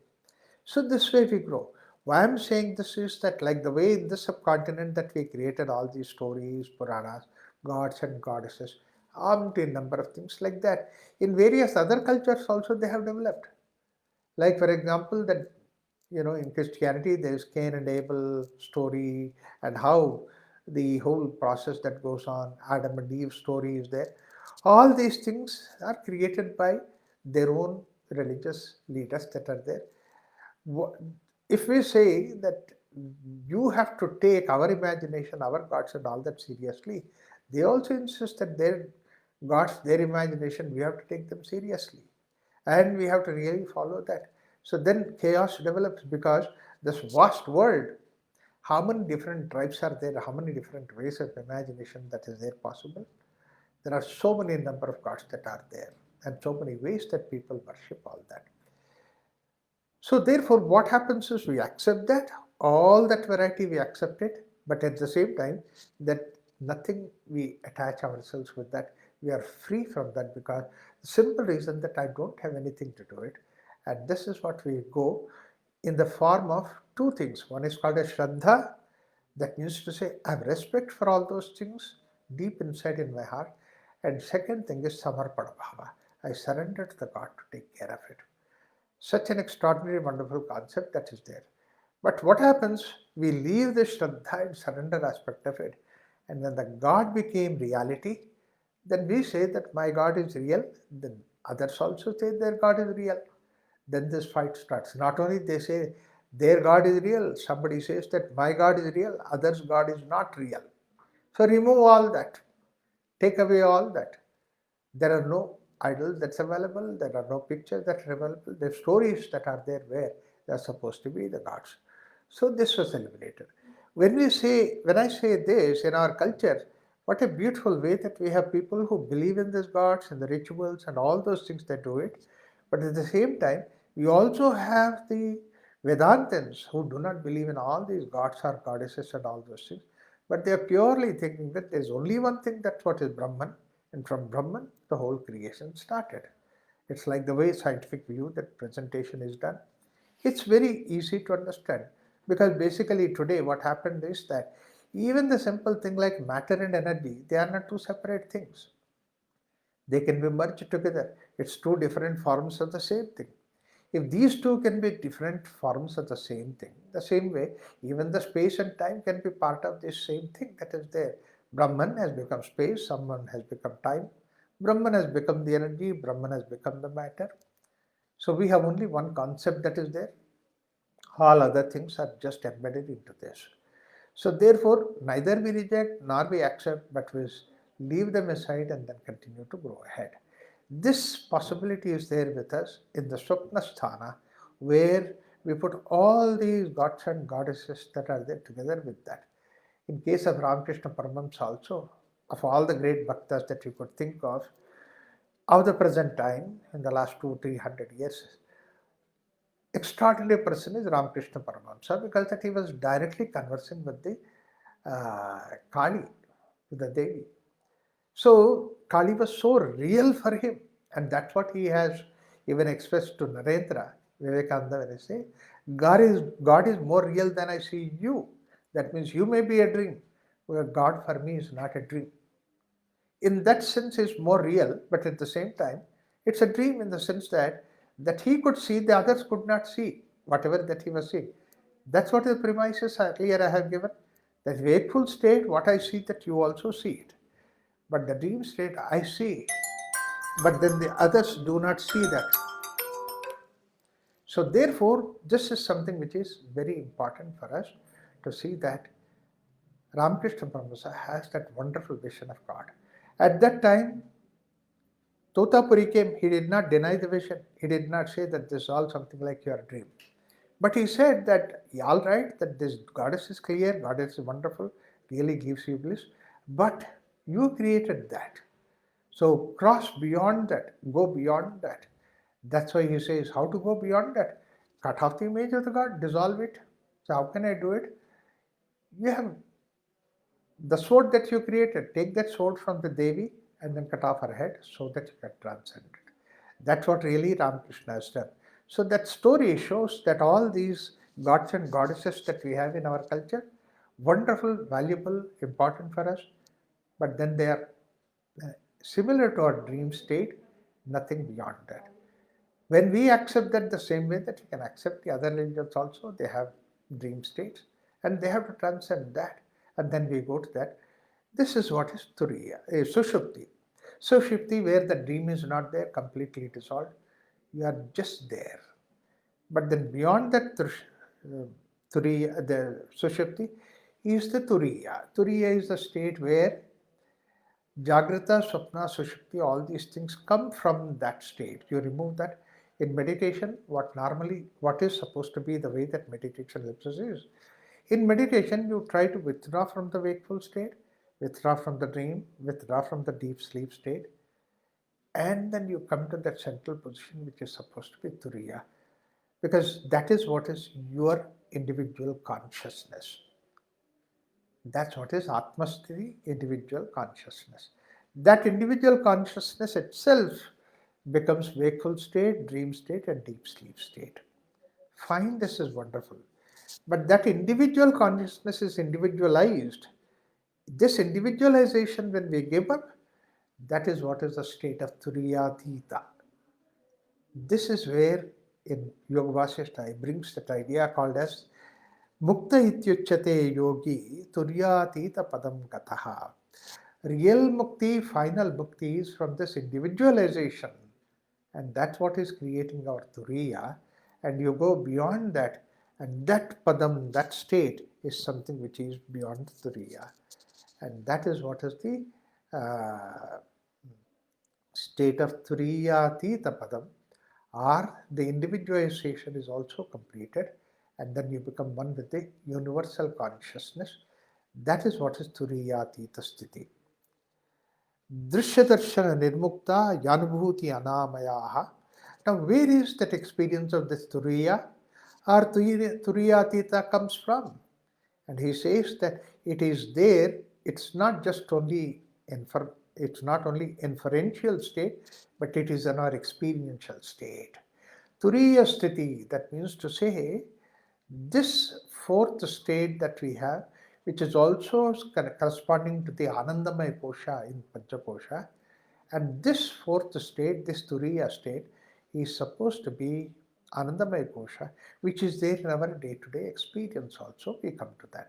So this way we grow. Why I'm saying this is that like the way in the subcontinent that we created all these stories, Puranas, gods and goddesses, a number of things like that. In various other cultures also they have developed. Like for example, that In Christianity, there's Cain and Abel story, and how the whole process that goes on, Adam and Eve story is there. All these things are created by their own religious leaders that are there. Wha- If we say that you have to take our imagination, our gods, and all that seriously, they also insist that their gods, their imagination, we have to take them seriously, and we have to really follow that. So then chaos develops, because this vast world, how many different tribes are there, how many different ways of imagination that is there possible. There are so many number of gods that are there, and so many ways that people worship all that. So therefore, what happens is we accept that, all that variety we accept it, but at the same time, that nothing we attach ourselves with that. We are free from that, because the simple reason that I don't have anything to do it. And this is what we go in the form of two things. One is called a Shraddha, that means to say I have respect for all those things deep inside in my heart. And second thing is Samarpada Bhava. I surrender to the God to take care of it. Such an extraordinary, wonderful concept that is there. But what happens? We leave the Shraddha and surrender aspect of it. And when the God became reality, then we say that my God is real. Then others also say their God is real. Then this fight starts. Not only they say their God is real, somebody says that my God is real, others' God is not real. So remove all that. Take away all that. There are no idols that's available. There are no pictures that are available. There are stories that are there where they are supposed to be the gods. So this was eliminated. When I say this in our culture, what a beautiful way that we have people who believe in these gods and the rituals and all those things that do it. But at the same time, we also have the Vedantins who do not believe in all these gods or goddesses and all those things, but they are purely thinking that there is only one thing, that's what is Brahman, and from Brahman the whole creation started. It's like the way scientific view that presentation is done. It's very easy to understand, because basically today what happened is that even the simple thing like matter and energy, they are not two separate things. They can be merged together. It's two different forms of the same thing. If these two can be different forms of the same thing, the same way, even the space and time can be part of this same thing that is there. Brahman has become space, someone has become time. Brahman has become the energy, Brahman has become the matter. So we have only one concept that is there. All other things are just embedded into this. So therefore, neither we reject nor we accept, but we leave them aside and then continue to grow ahead. This possibility is there with us in the Swapna Sthana, where we put all these gods and goddesses that are there together with that. In case of Ramakrishna Paramahamsa also, of all the great bhaktas that you could think of the present time, in the last 200-300 years, extraordinary person is Ramakrishna Paramahamsa, because that he was directly conversing with the Kali, with the Devi. So Kali was so real for him, and that's what he has even expressed to Narendra, Vivekananda, when he say, God is more real than I see you. That means you may be a dream, but God for me is not a dream. In that sense is more real, but at the same time, it's a dream in the sense that he could see, the others could not see, whatever that he was seeing. That's what the premises earlier I have given. That wakeful state, what I see, that you also see it. But the dream state, I see, but then the others do not see that. So therefore, this is something which is very important for us to see, that Ramakrishna Paramahamsa has that wonderful vision of God. At that time, Totapuri came, he did not deny the vision. He did not say that this is all something like your dream. But he said that, yeah, all right, that this goddess is clear, goddess is wonderful, really gives you bliss, but you created that. So cross beyond that, go beyond that. That's why he says, how to go beyond that? Cut off the image of the God, dissolve it. So how can I do it? You have the sword that you created, take that sword from the Devi and then cut off her head so that you can transcend it. That's what really Ramakrishna has done. So that story shows that all these gods and goddesses that we have in our culture, wonderful, valuable, important for us, but then they are similar to our dream state, nothing beyond that. When we accept that the same way that we can accept the other religions also, they have dream states and they have to transcend that. And then we go to that. This is what is Turiya, Sushupti. Sushupti, where the dream is not there, completely dissolved. You are just there. But then beyond that, Turiya, the Sushupti, is the Turiya. Turiya is the state where Jagrata, Swapna, Sushupti, all these things come from that state. You remove that. In meditation, what is supposed to be the way that meditation helps us is, in meditation, you try to withdraw from the wakeful state, withdraw from the dream, withdraw from the deep sleep state, and then you come to that central position which is supposed to be Turiya, because that is what is your individual consciousness. That's what is Atmasthiti, individual consciousness. That individual consciousness itself becomes wakeful state, dream state, and deep sleep state. Fine, this is wonderful. But that individual consciousness is individualized. This individualization, when we give up, that is what is the state of Turiyatita. This is where in Yoga Vasishta it brings that idea called as Mukta ityuchyate yogi turyatita padam gataha. Real mukti, final mukti is from this individualization. And that's what is creating our turiya. And you go beyond that, and that padam, that state, is something which is beyond turiya. And that is what is the state of turiyatita padam, or the individualization is also completed, and then you become one with the universal consciousness. That is what is turiyatita sthiti. Drishyadarshana nirmukta yanubhuti anamayaha. Now, where is that experience of this turiya or turiyatita comes from? And he says that it is there. It's not just only it's not only inferential state, but it is in our experiential state. Turiya sthiti, that means to say, this fourth state that we have, which is also corresponding to the Anandamaya Kosha in Panchakosha, and this fourth state, this Turiya state, is supposed to be Anandamaya Kosha, which is there in our day-to-day experience also. We come to that.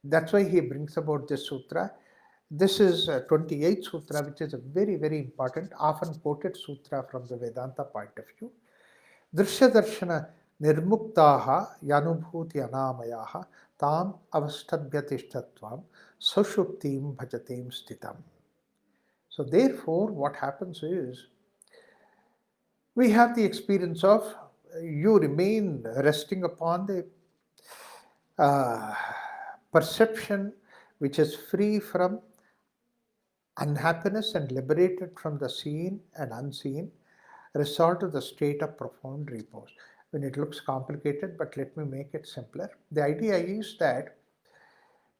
That's why he brings about this sutra. This is 28th sutra, which is a very, very important, often quoted sutra from the Vedanta point of view. Drishya darshana nirmuktaha yanubhuti anamayaha tam avastadhyatishtatvam sushuptim bhajatim sthitam. So therefore, what happens is, we have the experience of you remain resting upon the perception which is free from unhappiness and liberated from the seen and unseen, resort to the state of profound repose. When it looks complicated, but let me make it simpler. The idea is that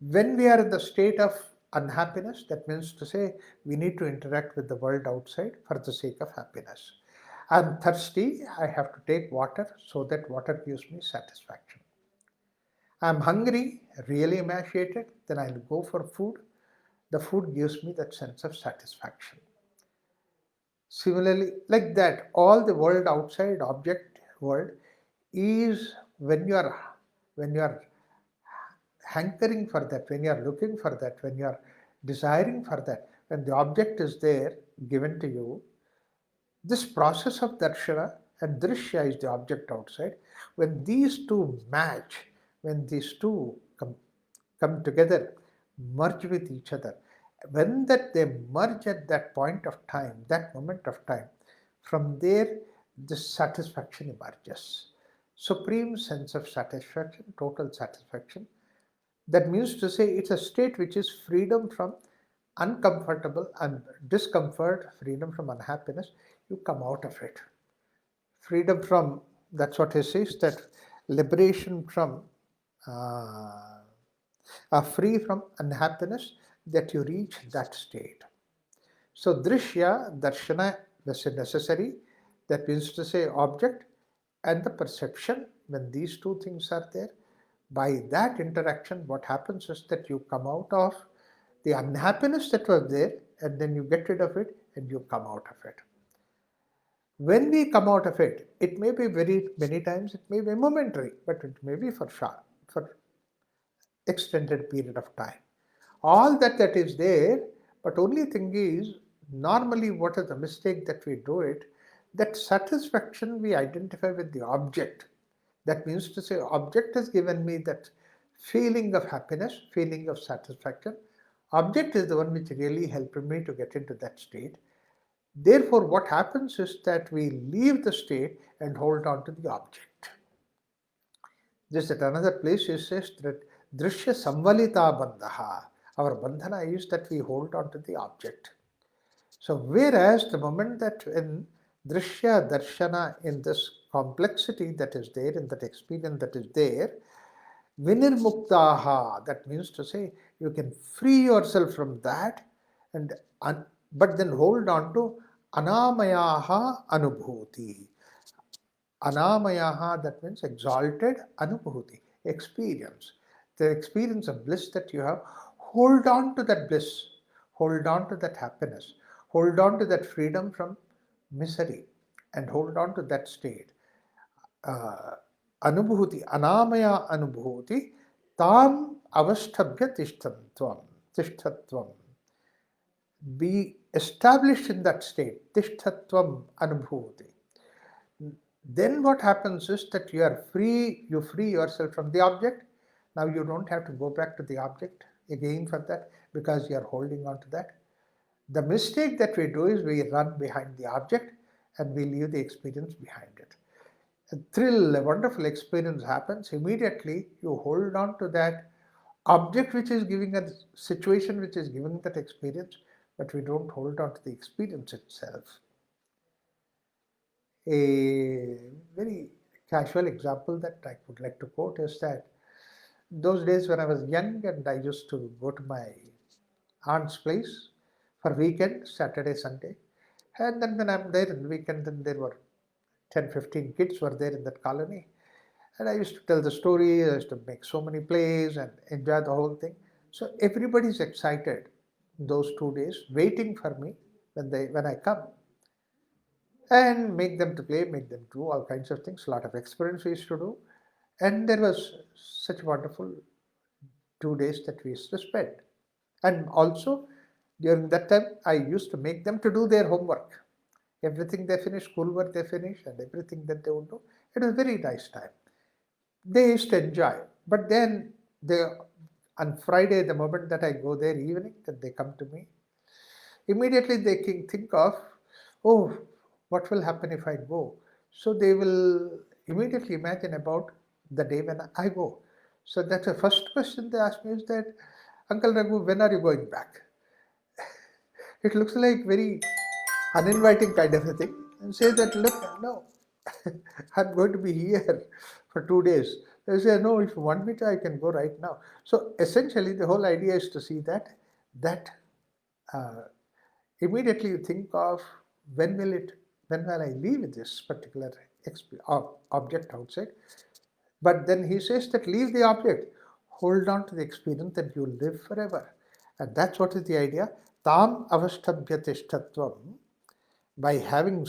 when we are in the state of unhappiness, that means to say we need to interact with the world outside for the sake of happiness. I'm thirsty, I have to take water so that water gives me satisfaction. I'm hungry, really emaciated, then I'll go for food. The food gives me that sense of satisfaction. Similarly, like that, all the world outside, object world, is when you are hankering for that, when you are looking for that, when you are desiring for that, when the object is there, given to you, this process of darshana and drishya is the object outside. When these two match, when these two come together, merge with each other, when that they merge at that point of time, that moment of time, from there this satisfaction emerges. Supreme sense of satisfaction, total satisfaction. That means to say it's a state which is freedom from uncomfortable and discomfort, freedom from unhappiness. You come out of it. Freedom from, that's what he says, that liberation from, free from unhappiness, that you reach that state. So drishya, darshana is necessary. That means to say object and the perception, when these two things are there, by that interaction, what happens is that you come out of the unhappiness that was there, and then you get rid of it and you come out of it. When we come out of it, it may be very many times, it may be momentary, but it may be for extended period of time. All that is there, but only thing is, normally what is the mistake that we do it, that satisfaction we identify with the object. That means to say, object has given me that feeling of happiness, feeling of satisfaction. Object is the one which really helped me to get into that state. Therefore, what happens is that we leave the state and hold on to the object. Just at another place, it says that drishya samvalita bandhaha. Our bandhana is that we hold on to the object. So, whereas the moment that in drishya darshana, in this complexity that is there, in that experience that is there, vinirmuktaha, that means to say you can free yourself from that, and but then hold on to anamayaha anubhuti. Anamayaha, that means exalted anubhuti, experience. The experience of bliss that you have, hold on to that bliss, hold on to that happiness, hold on to that freedom from misery, and hold on to that state. Anubhuti, anamaya anubhuti, tam avastabhya tishthatvam. Be established in that state, tishthatvam anubhuti. Then what happens is that you are free, you free yourself from the object. Now you don't have to go back to the object again for that, because you are holding on to that. The mistake that we do is we run behind the object and we leave the experience behind it. A thrill, a wonderful experience happens, immediately you hold on to that object which is giving a situation which is giving that experience, but we don't hold on to the experience itself. A very casual example that I would like to quote is that those days when I was young and I used to go to my aunt's place for weekend, Saturday, Sunday. And then when I'm there in the weekend, then there were 10, 15 kids were there in that colony. And I used to tell the story, I used to make so many plays and enjoy the whole thing. So everybody's excited those 2 days, waiting for me when I come. And make them to play, make them do all kinds of things, a lot of experiments we used to do. And there was such wonderful 2 days that we used to spend. And also, during that time, I used to make them to do their homework. Everything they finish, schoolwork they finish, and everything that they would do. It was a very nice time. They used to enjoy. But then, on Friday, the moment that I go there evening, that they come to me, immediately they can think of, oh, what will happen if I go? So they will immediately imagine about the day when I go. So that's the first question they ask me is that, Uncle Raghu, when are you going back? It looks like very uninviting kind of a thing. And say that, look, no, I'm going to be here for 2 days. They say, no, if you want me to, I can go right now. So essentially, the whole idea is to see that uh, immediately you think of when will I leave this particular object outside. But then he says that leave the object, hold on to the experience, that you live forever. And that's what is the idea. Tam avastabhyatishtatvam. By having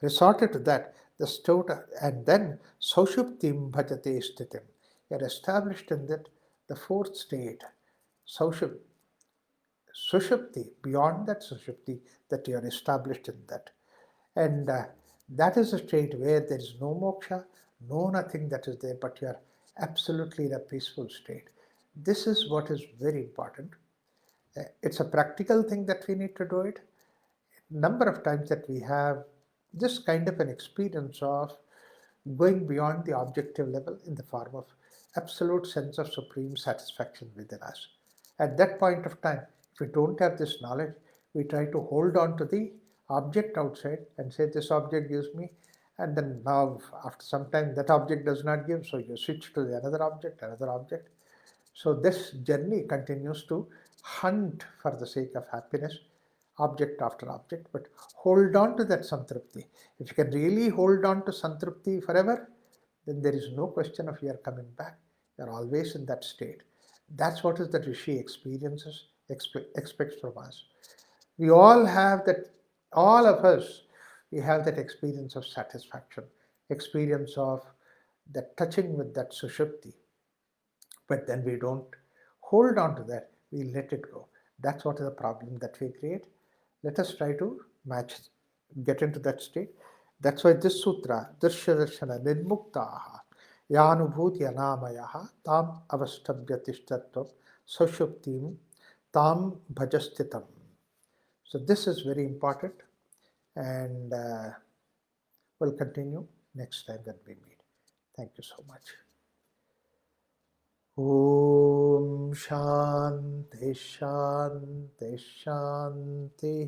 resorted to that, the state, and then Saushuptim bhajate sthitim. You are established in that, the fourth state, Saushupti, Sushupti, beyond that Sushupti, that you are established in that. And that is a state where there is no moksha, no nothing that is there, but you are absolutely in a peaceful state. This is what is very important. It's a practical thing that we need to do it. Number of times that we have this kind of an experience of going beyond the objective level in the form of absolute sense of supreme satisfaction within us. At that point of time, if we don't have this knowledge, we try to hold on to the object outside and say this object gives me, and then now after some time that object does not give, so you switch to the another object. So this journey continues to hunt for the sake of happiness, object after object, but hold on to that santrupti. If you can really hold on to santrupti forever, then there is no question of your coming back. You're always in that state. That's what is the Rishi experiences, expects from us. We all have that, all of us, we have that experience of satisfaction, experience of that touching with that sushupti. But then we don't hold on to that, we let it go. That's what is the problem that we create. Let us try to match, get into that state. That's why this sutra, Drishya Darshana Nirmuktaha, Yanubhuti Anamayaha, Tam Avastabhyatishtatvam, Sushuptim, Tam Bhajastitam. So this is very important, and we'll continue next time that we meet. Thank you so much. Om Shanti Shanti Shanti.